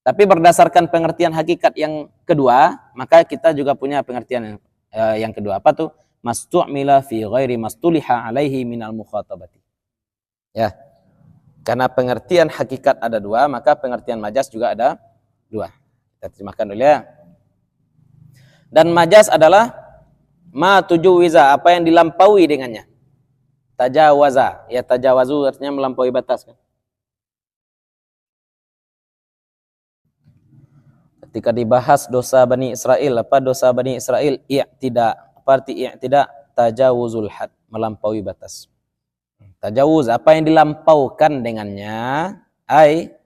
Tapi berdasarkan pengertian hakikat yang kedua, maka kita juga punya pengertian yang kedua. Apa tuh? Mastu'mila fi ghairi mastuliha alaihi minal mukhatabati. Ya. Karena pengertian hakikat ada 2, maka pengertian majaz juga ada 2. Kita terjemahkan dulu ya. Dan majaz adalah ma tujuwiza, apa yang dilampaui dengannya. Tajawaza, ya tajawazu artinya melampaui batas kan. ketika dibahas dosa Bani Israel, apa dosa Bani Israel? I'tida. Apa arti i'tida? Tajawuzul had, melampaui batas. Tajawuz, apa yang dilampaukan dengannya,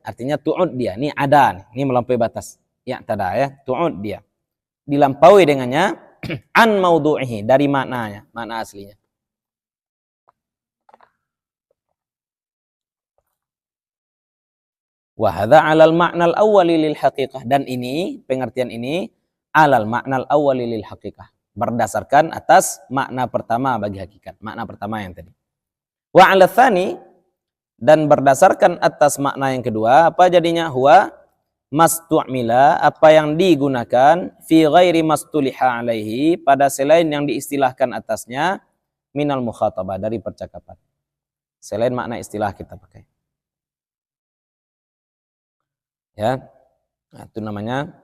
artinya tu'ud dia. Ini ada, ini melampaui batas. I'tada ya, tu'ud dia. Dilampaui dengannya an maudhu'ihi, dari maknanya, makna aslinya. Wa hadza 'alal ma'nal awwali lil haqiqah, dan ini pengertian ini 'alal ma'nal awwali lil haqiqah, berdasarkan atas makna pertama bagi hakikat, makna pertama yang tadi. Wa 'ala tsani, dan berdasarkan atas makna yang kedua, apa jadinya? Huwa mastu'mila, apa yang digunakan fi ghairi mastuliha alaihi, pada selain yang diistilahkan atasnya, minal mukhatabah, dari percakapan. Selain makna istilah kita pakai. Ya, itu namanya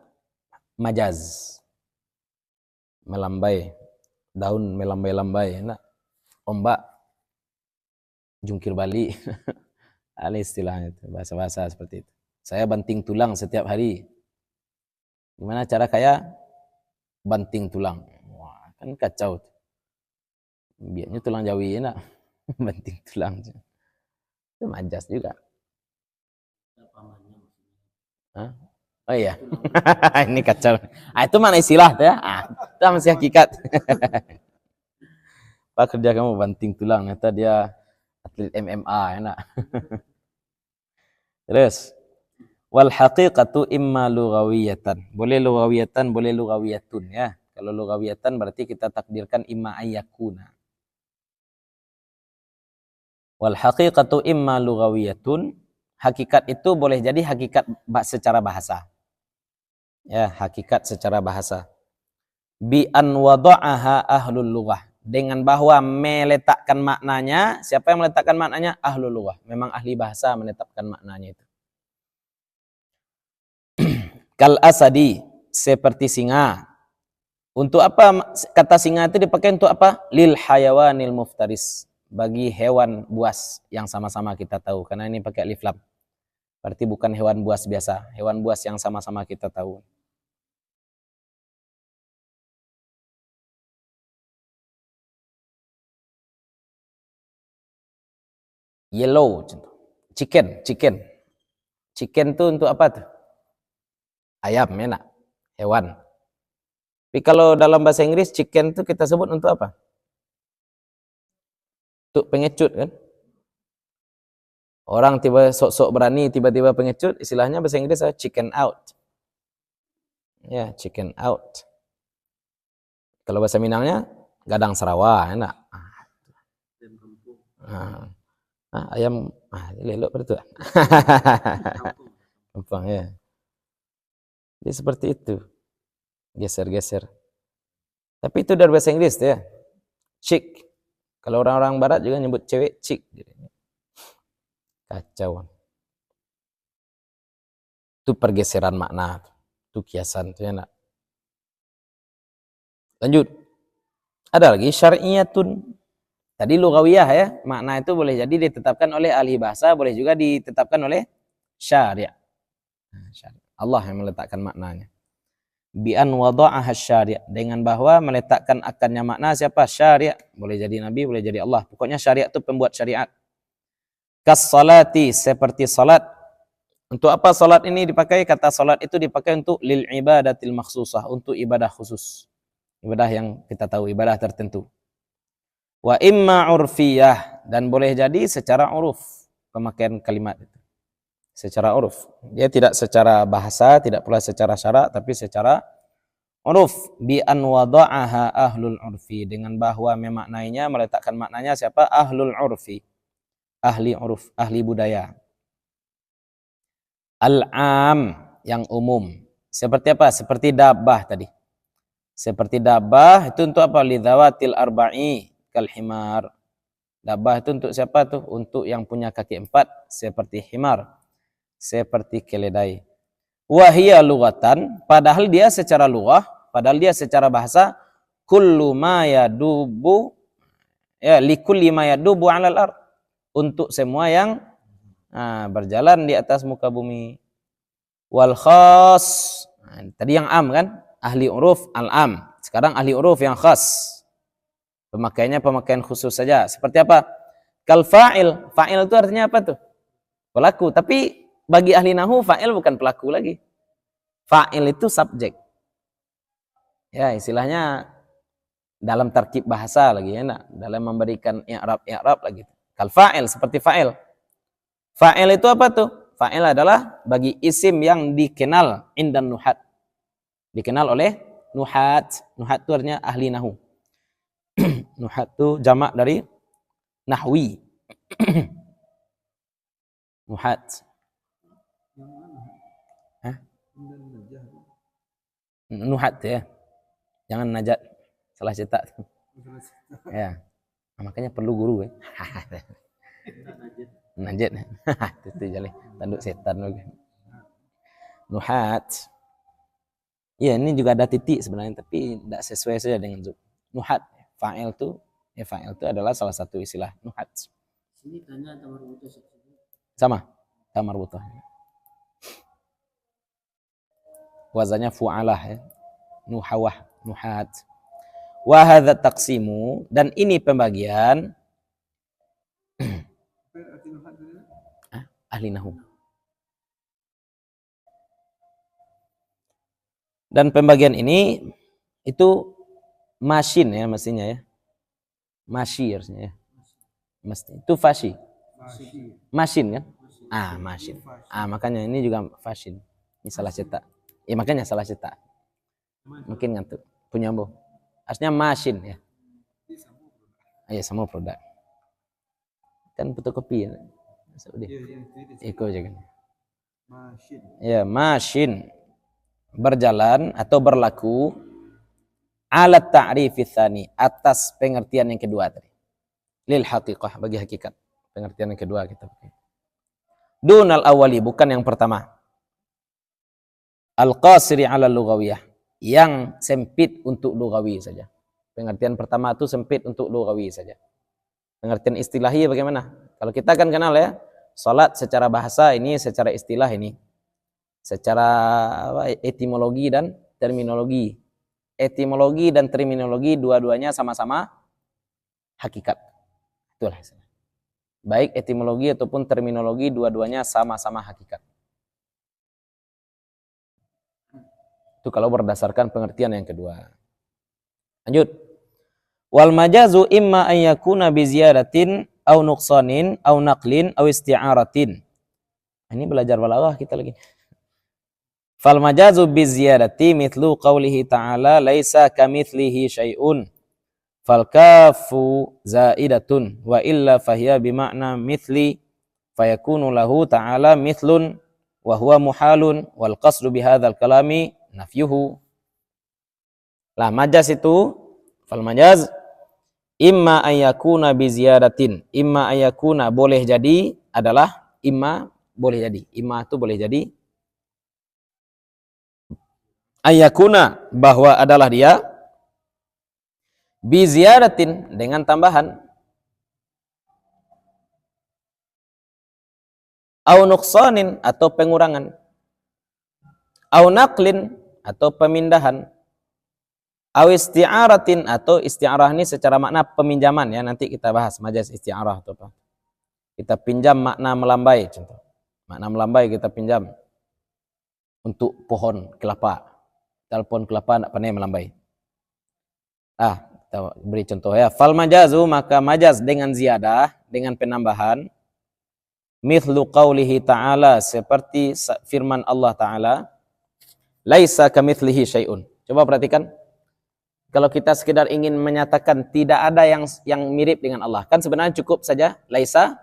majaz, melambai, daun melambai-lambai, nah, ombak jungkir balik, ada istilahnya itu, bahasa-bahasa seperti itu. Saya banting tulang setiap hari. Gimana cara kaya? Banting tulang. Wah, kan kacau. Biarnya tulang Jawi enak, banting tulang. Itu majaz juga. Hah? Oh iya, ini kacau. Itu mana istilah ya? Itu masih hakikat. Pak, kerja kamu banting tulang, ternyata dia atlet MMA, enak. Terus, wal haqiqatu imma lughawiyatan. Boleh lughawiyatan, boleh lughawiyatun ya. Kalau lughawiyatan berarti kita takdirkan imma ayyakuna. Wal haqiqatu imma lughawiyatun. Hakikat itu boleh jadi hakikat secara bahasa. Ya, hakikat secara bahasa. Bi an wada'aha ahlul lughah. Dengan bahwa meletakkan maknanya, siapa yang meletakkan maknanya? Ahlul lughah. Memang ahli bahasa menetapkan maknanya itu. Kal asadi, seperti singa. Untuk apa kata singa itu dipakai? Untuk apa? Lil hayawanil muftaris. Bagi hewan buas yang sama-sama kita tahu, karena ini pakai alif lam. Berarti bukan hewan buas biasa, hewan buas yang sama-sama kita tahu. Yellow, chicken. Chicken itu untuk apa tuh? Ayam, enak, hewan. Tapi kalau dalam bahasa Inggris chicken itu kita sebut untuk apa? Untuk pengecut kan? Orang tiba sok-sok berani, tiba-tiba pengecut, istilahnya bahasa Inggris chicken out. Ya, chicken out. Kalau bahasa Minangnya gadang serawa, enak. Ayam, lelok pada tu. Gampang ya. Jadi seperti itu. Geser-geser. Tapi itu dari bahasa Inggris ya. Chick. Kalau orang-orang barat juga nyebut cewek chick. Kacau. Itu pergeseran makna. Itu kiasan. Itu enak. Lanjut. Ada lagi syar'iyatun. Tadi lughawiyah ya. Makna itu boleh jadi ditetapkan oleh ahli bahasa. Boleh juga ditetapkan oleh syari'. Allah yang meletakkan maknanya. Bi'an wada'aha syari'. Dengan bahwa meletakkan akannya makna siapa? Syari'. Boleh jadi Nabi, boleh jadi Allah. Pokoknya syariat itu pembuat syariat. Kas salati, seperti salat. Untuk apa salat ini dipakai? Kata salat itu dipakai untuk lil ibadatil makhsusah, untuk ibadah khusus. Ibadah yang kita tahu, ibadah tertentu. Wa imma urfiyah, dan boleh jadi secara uruf pemakaian kalimat itu. Secara uruf. Dia tidak secara bahasa, tidak pula secara syarak, tapi secara uruf. Bi an wada'aha ahlul urfi, dengan bahwa memaknainya, meletakkan maknanya siapa? Ahlul urfi. Ahli uruf, ahli budaya. Al-am, yang umum. Seperti apa? Seperti dabbah tadi. Seperti dabbah itu untuk apa? Lidzawatil arba'i kal himar. Dabbah itu untuk siapa tuh? Untuk yang punya kaki 4, seperti himar, seperti keledai. Wahia lughatan, padahal dia secara lughah, padahal dia secara bahasa, kullu ma yadubu, ya, likulli ma yadubu 'alal ard. Untuk semua yang berjalan di atas muka bumi. Wal khas, Nah, tadi yang am kan, ahli uruf al-am. Sekarang ahli uruf yang khas. Pemakaiannya pemakaian khusus saja. Seperti apa? Kal fa'il. Fa'il itu artinya apa tuh? Pelaku. Tapi bagi ahli nahu fa'il bukan pelaku lagi. Fa'il itu subjek. Ya, istilahnya dalam tarkib bahasa lagi ya, nak, dalam memberikan i'rab lagi. Kal fa'il seperti fa'il. Fa'il itu apa tuh? Fa'il adalah bagi isim yang dikenal indan nuhat. Dikenal oleh nuhat. Nuhat itu artinya ahli nahu. Nuhat itu jamak dari nahwi. Nuhat. Yang mana? Hah? Dan najah. Nuhat ya. Jangan najat. Salah cetak. Ya. Nah, makanya perlu guru ya. Najat. Itu jali. Tanduk setan juga. Nuhat. Ya, ini juga ada titik sebenarnya, tapi tidak sesuai saja dengan zub. Nuhat. Fa'il itu adalah salah satu istilah nuhat. Sini tanya tamar butuh Sama. Tamar butuh. Wazannya fu'alah ya. Nuhawah. Nuhat. Wa hadza taqsimu, dan ini pembagian ahli nahu. Dan pembagian ini itu masin ya mestinya ya. Masyi harusnya ya. Mesti. Itu fashi. Masin kan? Masin. Makanya ini juga fasin. Ini salah cetak. Ya makanya salah cetak. Mungkin ngantuk. Punya ambo. Aslinya masin ya. Iya, sama produk. Kan fotokopi ya. Iko aja kan. Masin. Ya, masin. Berjalan atau berlaku alat ta'rifi tsani, atas pengertian yang kedua tadi. Lil haqiqah, bagi hakikat. Pengertian yang kedua kita pakai. Dunal awali, bukan yang pertama. Al-qasiri ala lughawiyah, yang sempit untuk lugawi saja. Pengertian pertama itu sempit untuk lugawi saja. Pengertian istilahi bagaimana? Kalau kita kan kenal ya, salat secara bahasa ini, secara istilah ini. Secara etimologi dan terminologi. Etimologi dan terminologi dua-duanya sama-sama hakikat. Itulah. Baik etimologi ataupun terminologi dua-duanya sama-sama hakikat. Itu kalau berdasarkan pengertian yang kedua. Lanjut. Wal majazu imma an yakuna bi ziyadatin au nuqsanin au naqlin au isti'aratin. Ini belajar balaghah kita lagi. Fal majazu bi ziyadati mithlu qawlihi ta'ala laisa kamitslihi syai'un. Fal kafu zaidatun wa illa fahiya bi makna mithli fayakunu lahu ta'ala mithlun wa huwa muhalun wal qasdu bi hadzal kalami nafyuhu. Lah majaz itu, fal majaz imma ayakuna bi ziyadatin, imma ayakuna boleh jadi adalah imma boleh jadi, imma itu boleh jadi ayakuna bahwa adalah dia bi ziyadatin dengan tambahan au nuqsanin atau pengurangan au naqlin atau pemindahan au isti'aratin atau isti'arah ini secara makna peminjaman ya, nanti kita bahas majaz isti'arah atau apa. Kita pinjam makna melambai contoh. Makna melambai kita pinjam untuk pohon kelapa. Pohon kelapa tidak pandai melambai. Kita beri contoh ya. Fal majazu, maka majaz dengan ziyadah, dengan penambahan. Mithlu qawlihi ta'ala, seperti firman Allah Ta'ala. Laisa kamitslihi syai'un. Coba perhatikan. Kalau kita sekedar ingin menyatakan tidak ada yang mirip dengan Allah, kan sebenarnya cukup saja laisa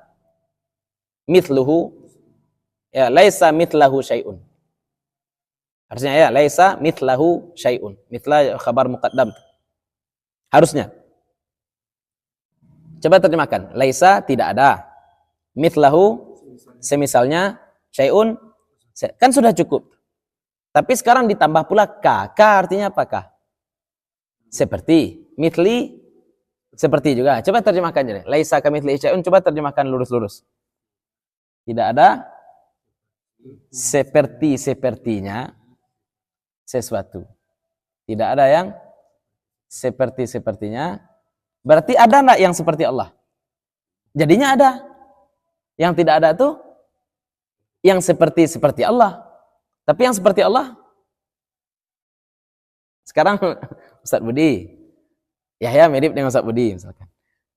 mithluhu, ya laisa mithlahu syai'un. Harusnya ya laisa mithlahu syai'un. Mithla khabar muqaddam. Harusnya. Coba terjemahkan. Laisa tidak ada. Mithlahu semisalnya, syai'un kan sudah cukup. Tapi sekarang ditambah pula ka. Ka artinya apakah? Seperti. Mithli seperti juga. Coba terjemahkan jadi. Laisa kamitslihi syai'un, coba terjemahkan lurus-lurus. Tidak ada seperti-sepertinya. sesuatu. Tidak ada yang seperti-sepertinya. Berarti ada enggak yang seperti Allah? Jadinya ada. Yang tidak ada tuh yang seperti Allah. Tapi yang seperti Allah. Sekarang Ustaz Budi, Yahya mirip dengan Ustaz Budi misalkan.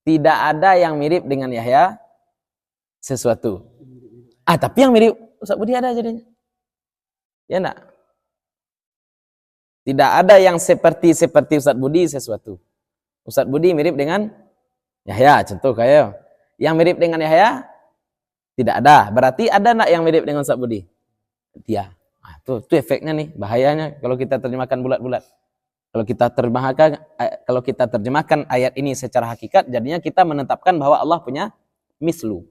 Tidak ada yang mirip dengan Yahya sesuatu. Tapi yang mirip Ustaz Budi ada jadinya. Ya enggak? Tidak ada yang seperti Ustaz Budi sesuatu. Ustaz Budi mirip dengan Yahya, contoh kayak. Yang mirip dengan Yahya tidak ada. Berarti ada enggak yang mirip dengan Ustaz Budi? Dia. Itu efeknya nih, bahayanya kalau kita terjemahkan bulat-bulat. Kalau kita terjemahkan ayat ini secara hakikat, jadinya kita menetapkan bahwa Allah punya mislu.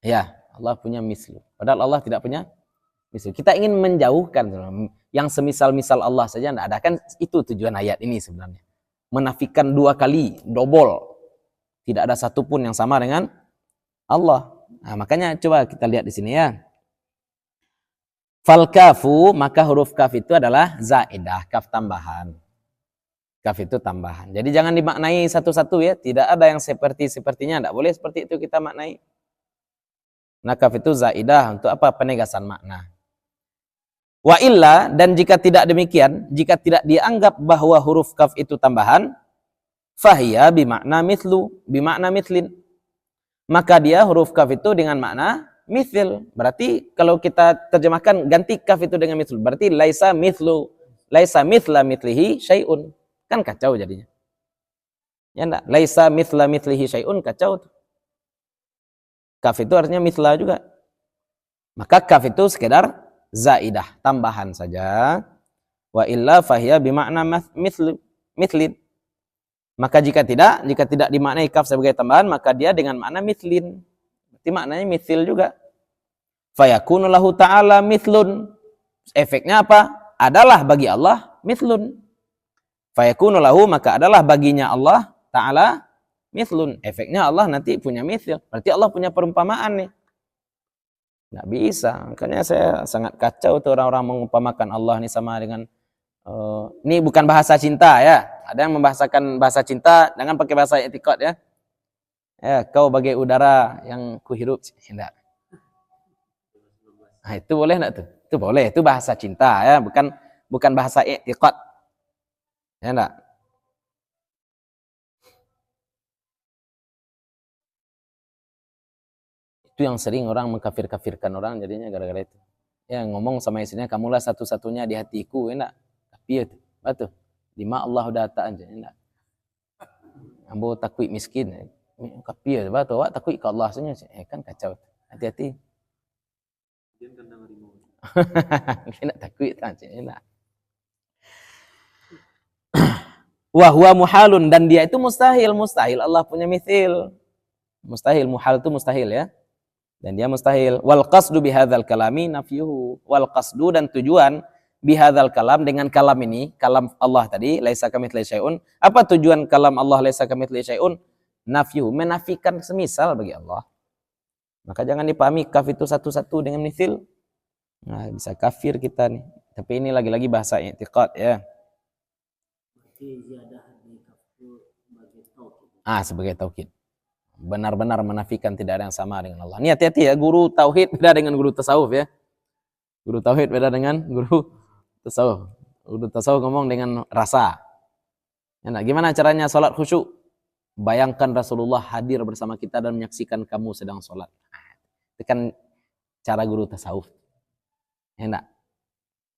Ya, Allah punya mislu. Padahal Allah tidak punya mislu. Kita ingin menjauhkan yang semisal-misal Allah saja tidak ada. Kan itu tujuan ayat ini sebenarnya. Menafikan 2 kali, double. Tidak ada satupun yang sama dengan Allah. Nah, makanya coba kita lihat di sini ya. Fal kafu, maka huruf kaf itu adalah zaidah, kaf tambahan. Kaf itu tambahan. Jadi jangan dimaknai satu-satu ya. Tidak ada yang sepertinya. Tidak boleh seperti itu kita maknai. Nah, kaf itu zaidah untuk apa? Penegasan makna. Wa illa, dan jika tidak demikian, jika tidak dianggap bahwa huruf kaf itu tambahan, fahiya bimakna mithlu, bimakna mithlin. Maka dia huruf kaf itu dengan makna mithil. Berarti kalau kita terjemahkan ganti kaf itu dengan mithlu, berarti laisa mithla mithlihi syai'un. Kan kacau jadinya. Ya enggak? Laisa mithla mithlihi syai'un, kacau tuh. Kaf itu artinya mithla juga. Maka kaf itu sekedar zaidah, tambahan saja. Wa illa fahiya bimakna mithlin. Maka jika tidak dimaknai kaf sebagai tambahan, maka dia dengan makna mithlin. Berarti maknanya mithil juga. Fayakunu lahu ta'ala mithlun. Efeknya apa? Adalah bagi Allah mithlun. Fayakunu lahu, maka adalah baginya Allah Ta'ala mithlun. Efeknya Allah nanti punya mithil. Berarti Allah punya perumpamaan nih. Nggak bisa. Makanya saya sangat kacau tuh orang-orang mengumpamakan Allah ini sama dengan ini bukan bahasa cinta ya. Ada yang membahasakan bahasa cinta, jangan pakai bahasa etikot ya. Ya, kau bagai udara yang kuhirup. Enggak. Nah, itu boleh enggak tuh? Itu boleh, itu bahasa cinta ya, bukan bahasa etikot. Ya enggak? Itu yang sering orang mengkafir-kafirkan orang jadinya gara-gara itu. Ya, ngomong sama istrinya, kamulah satu-satunya di hatiku, ya enggak? Tapi itu, betul. Lima Allah udah tak aja, ya enggak? Ambo takui miskin. Tapi ya, betul, awak takui ke Allah saja. Kan kacau. Hati-hati. Kena takui tak aja, ya enggak? Wahwa muhalun, dan dia itu mustahil Allah punya mithil. Mustahil, muhal itu mustahil ya. Dan dia mustahil. Wal qasdu bihadzal kalami nafyuhu. Wal qasdu, dan tujuan bihadzal kalam, dengan kalam ini, kalam Allah tadi, laisa kamitslihi syai'un. Apa tujuan kalam Allah laisa kamitslihi syai'un? Nafyuhu, menafikan semisal bagi Allah. Maka jangan dipahami kaf itu satu-satu dengan mithil. Nah, bisa kafir kita nih. Tapi ini lagi-lagi bahasa i'tiqad ya. Sebagai tauhid. Benar-benar menafikan tidak ada yang sama dengan Allah. Ini hati-hati ya, guru tauhid beda dengan guru tasawuf ya. Guru tauhid beda dengan guru tasawuf. Guru tasawuf ngomong dengan rasa. Ya, nah, gimana caranya sholat khusyuk? Bayangkan Rasulullah hadir bersama kita dan menyaksikan kamu sedang sholat. Itu kan cara guru tasawuf. Ya enggak?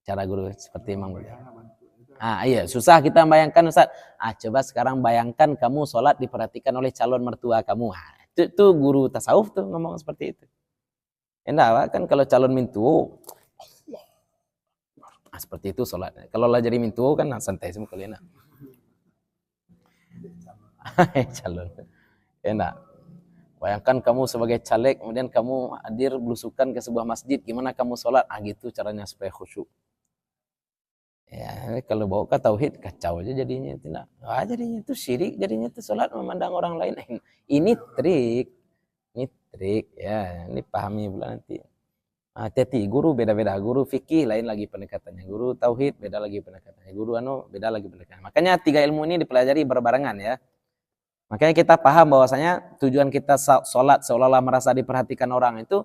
Cara guru seperti Imam Ghazali. Iya, susah kita bayangkan Ustaz. Coba sekarang bayangkan kamu sholat diperhatikan oleh calon mertua kamu. Itu guru tasawuf tuh ngomong seperti itu. Enggak, kan kalau calon mintu, seperti itu sholat. Kalau lah jadi mintu kan santai semua kalian. Calon. Enggak. Bayangkan kamu sebagai caleg, kemudian kamu hadir belusukan ke sebuah masjid, gimana kamu sholat? Gitu caranya supaya khusyuk. Ya, kalau bawa ke tauhid kacau aja jadinya, tidak. Jadinya itu syirik, jadinya itu sholat memandang orang lain. Ini trik ya, ini pahami pula nanti. Hati-hati, guru beda-beda. Guru fikih lain lagi pendekatannya. Guru tauhid beda lagi pendekatannya. Guru beda lagi pendekatannya. Makanya 3 ilmu ini dipelajari berbarengan ya. Makanya kita paham bahwasanya tujuan kita sholat seolah-olah merasa diperhatikan orang itu,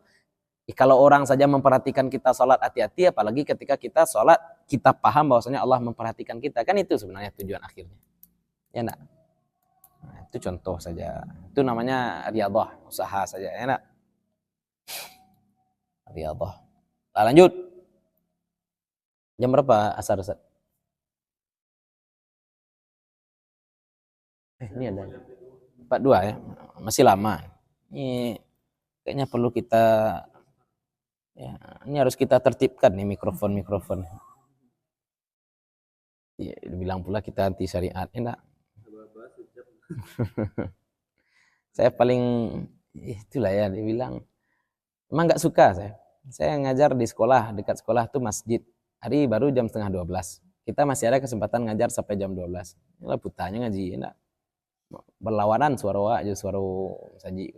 kalau orang saja memperhatikan kita sholat hati-hati, apalagi ketika kita sholat, kita paham bahwasanya Allah memperhatikan kita. Kan itu sebenarnya tujuan akhirnya. Ya enggak? Nah, itu contoh saja. Itu namanya riyadhah, usaha saja. Ya enggak? Riyadhah. Nah, lanjut. Jam berapa asar, Ustaz? Ini ada 42 ya. Masih lama. Ini kayaknya perlu kita ya, ini harus kita tertibkan nih mikrofon. Ya, dibilang pula kita anti syariat. Enak. Saya paling itulah ya dibilang. Emang nggak suka saya ngajar di sekolah, dekat sekolah tuh masjid. Hari baru jam setengah 12. Kita masih ada kesempatan ngajar sampai jam 12. Inilah putanya ngaji, enak. Berlawanan suara aja suara saji.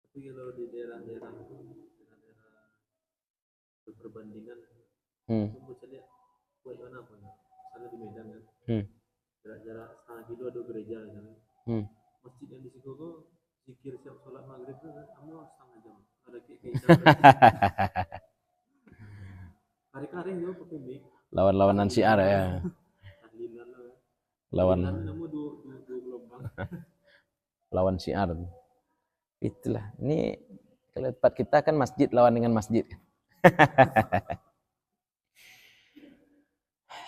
Tapi kalau di daerah-daerah itu, daerah-daerah berperbandingan, itu bisa lihat buat mana pun. Misalnya di Medan kan, jarak-jarak setengah kilo ada gereja misalnya. Masjid yang di situ kok zikir siap sholat maghrib itu kamu setengah jam. Ada kayak hari-hari itu pakai mic. Lawan-lawanan syiar ya. Tahlilan lah. Lawan Namun dua gelombang. lawan syiar. Itulah. Ini kalau tempat kita kan masjid lawan dengan masjid.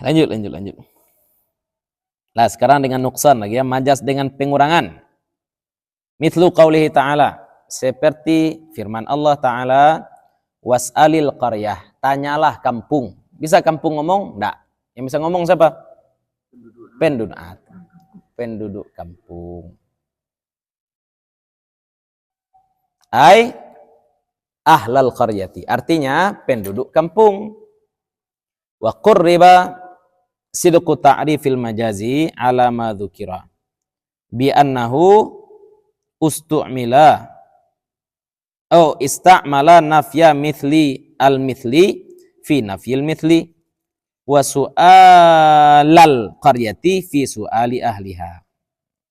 Lanjut. Nah, sekarang dengan nuksan lagi ya, majas dengan pengurangan. Mithlu qaulihi ta'ala, seperti firman Allah Ta'ala, was'alil qaryah, tanyalah kampung. Bisa kampung ngomong? Enggak. Yang bisa ngomong siapa? Penduduk kampung. Ai ahlal qaryati, artinya penduduk kampung. Wa qurriba sidqu ta'rifil majazi ala ma dzukira bi annahu ustu'mila istamala nafya mithli al mithli fi nafyil mithli wa su'alal qaryati fi su'ali ahliha.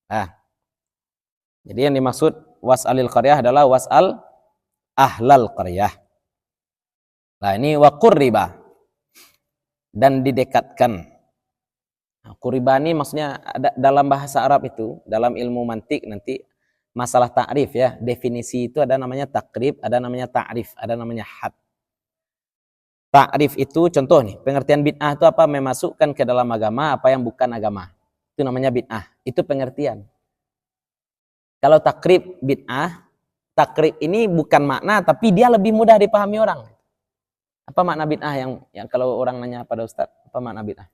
Nah, jadi yang dimaksud was'alil qaryah adalah was'al ahlal qaryah. Nah, ini wa qurriba, dan didekatkan. Nah, qurriba ini maksudnya ada dalam bahasa Arab itu, dalam ilmu mantik nanti masalah ta'rif ya, definisi itu ada namanya takrib, ada namanya ta'rif, ada namanya had. Ta'rif itu contoh nih, pengertian bid'ah itu apa? Memasukkan ke dalam agama apa yang bukan agama. Itu namanya bid'ah. Itu pengertian. Kalau takrib bid'ah, takrib ini bukan makna tapi dia lebih mudah dipahami orang. Apa makna bid'ah yang kalau orang nanya pada Ustaz, apa makna bid'ah?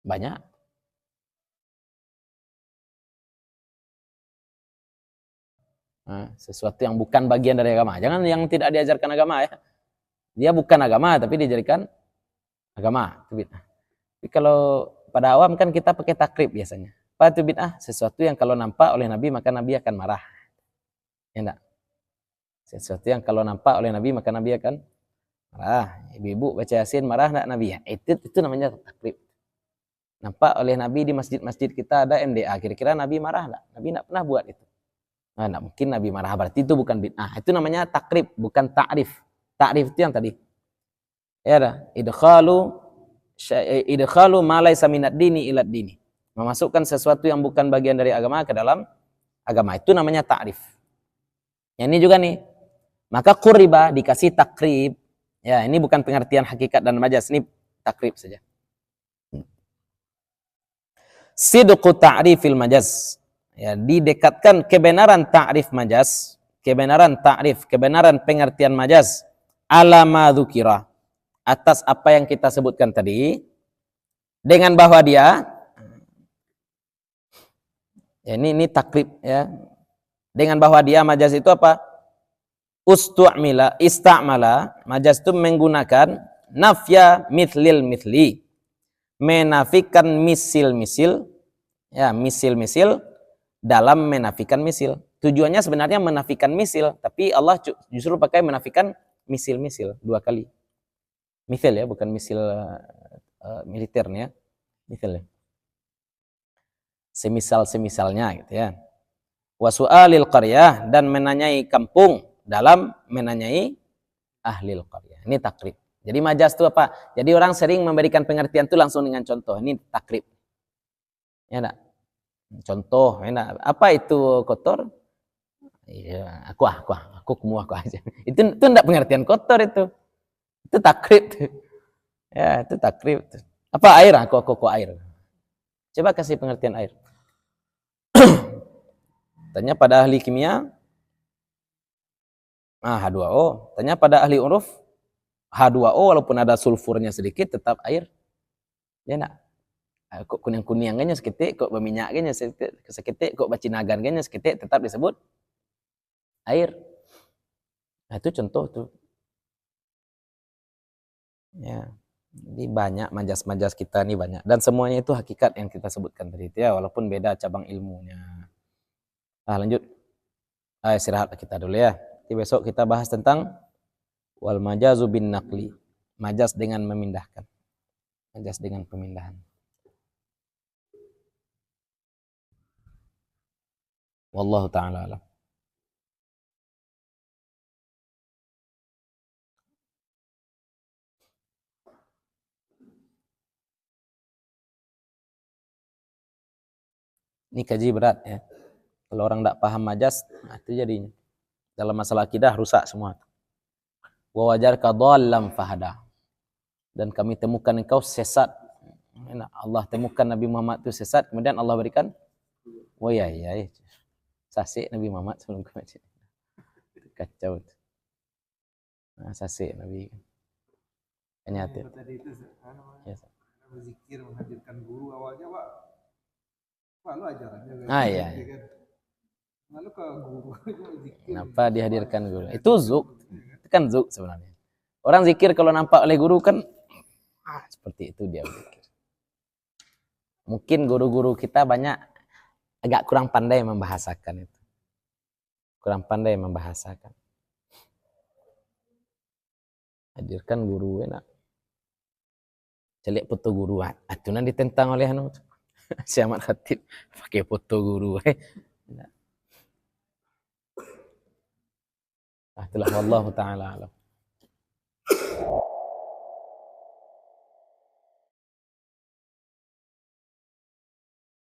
Banyak. Nah, sesuatu yang bukan bagian dari agama. Jangan yang tidak diajarkan agama ya. Dia bukan agama tapi dijadikan agama. Itu bid'ah. Tapi kalau pada awam kan kita pakai takrib biasanya. Apa itu bid'ah? Sesuatu yang kalau nampak oleh Nabi maka Nabi akan marah. Ya enggak? Sesuatu yang kalau nampak oleh Nabi maka Nabi akan marah. Ibu-ibu baca Yasin marah enggak Nabi? Ya, itu namanya takrib. Nampak oleh Nabi di masjid-masjid kita ada MDA. Kira-kira Nabi marah enggak? Nabi enggak pernah buat itu. Nah, enggak mungkin Nabi marah, berarti itu bukan bid'ah. Itu namanya takrib, bukan ta'rif. Ta'rif itu yang tadi. Ya dah, idkhalu ma laysa minad dini ilad dini. Memasukkan sesuatu yang bukan bagian dari agama ke dalam agama. Itu namanya ta'rif. Yang ini juga nih. Maka qurriba dikasih takrib. Ya, ini bukan pengertian hakikat dan majaz, ini takrib saja. Sidqu ta'rifil majaz. Ya, didekatkan kebenaran ta'rif majaz, kebenaran ta'rif, kebenaran pengertian majaz ala ma dzukira, atas apa yang kita sebutkan tadi, dengan bahwa dia ya ini takrib ya. Dengan bahwa dia majaz itu apa? Istamala, majaz itu menggunakan nafya mithlil mithli, menafikan misil-misil ya, misil-misil dalam menafikan misil. Tujuannya sebenarnya menafikan misil, tapi Allah justru pakai menafikan misil-misil 2 kali. Misil ya, bukan misil militernya, misil ya. Semisal-semisalnya gitu ya. Wa su'alil qaryah, dan menanyai kampung dalam menanyai ahlil qaryah. Ini takrib. Jadi majaz itu apa? Jadi orang sering memberikan pengertian itu langsung dengan contoh. Ini takrib. Ya enggak? Contoh, ya, apa itu kotor? Iya, aku kumuh aku aja. Itu enggak pengertian kotor itu. Itu takrib. Ya, itu takrib. Apa air? Aku air. Coba kasih pengertian air. Tanya pada ahli kimia, H2O. Tanya pada ahli uruf, H2O walaupun ada sulfurnya sedikit tetap air. Ya enggak? Kok kuning-kuning ganya seketik, kok berminyak ganya seketik, kok bacinagan ganya seketik, tetap disebut air. Nah, itu contoh tuh. Ya. Jadi banyak majas-majas kita nih banyak, dan semuanya itu hakikat yang kita sebutkan tadi itu ya, walaupun beda cabang ilmunya. Lanjut. Istirahat kita dulu ya. Jadi besok kita bahas tentang wal majazu bin naqli. Majas dengan memindahkan. Majas dengan pemindahan. Wallahu ta'ala alam. Ini kaji berat ya. Kalau orang tidak paham majas, nah itu jadinya. Dalam masalah akidah rusak semua. Wa wajarka dhallam fahada. Dan kami temukan engkau sesat. Allah temukan Nabi Muhammad itu sesat, kemudian Allah berikan ya. Sasik Nabi Muhammad sebelum kematian. Kacau. Nah, sasik Nabi. Nyata. Tadi itu Ya. berzikir menghadirkan guru awalnya Pak lu ajarannya. Iya. Lalu ke guru zikir. Kenapa dihadirkan guru? Itu zuk. Itu kan zuk sebenarnya. Orang zikir kalau nampak oleh guru kan seperti itu dia zikir. Mungkin guru-guru kita banyak agak kurang pandai membahasakan itu. Kurang pandai membahasakan. Hadirkan guru enak. Celik foto guru. Atunan ditentang oleh anu. Si Ahmad Khatib pakai foto guru. Itulah wallahu ta'ala alam.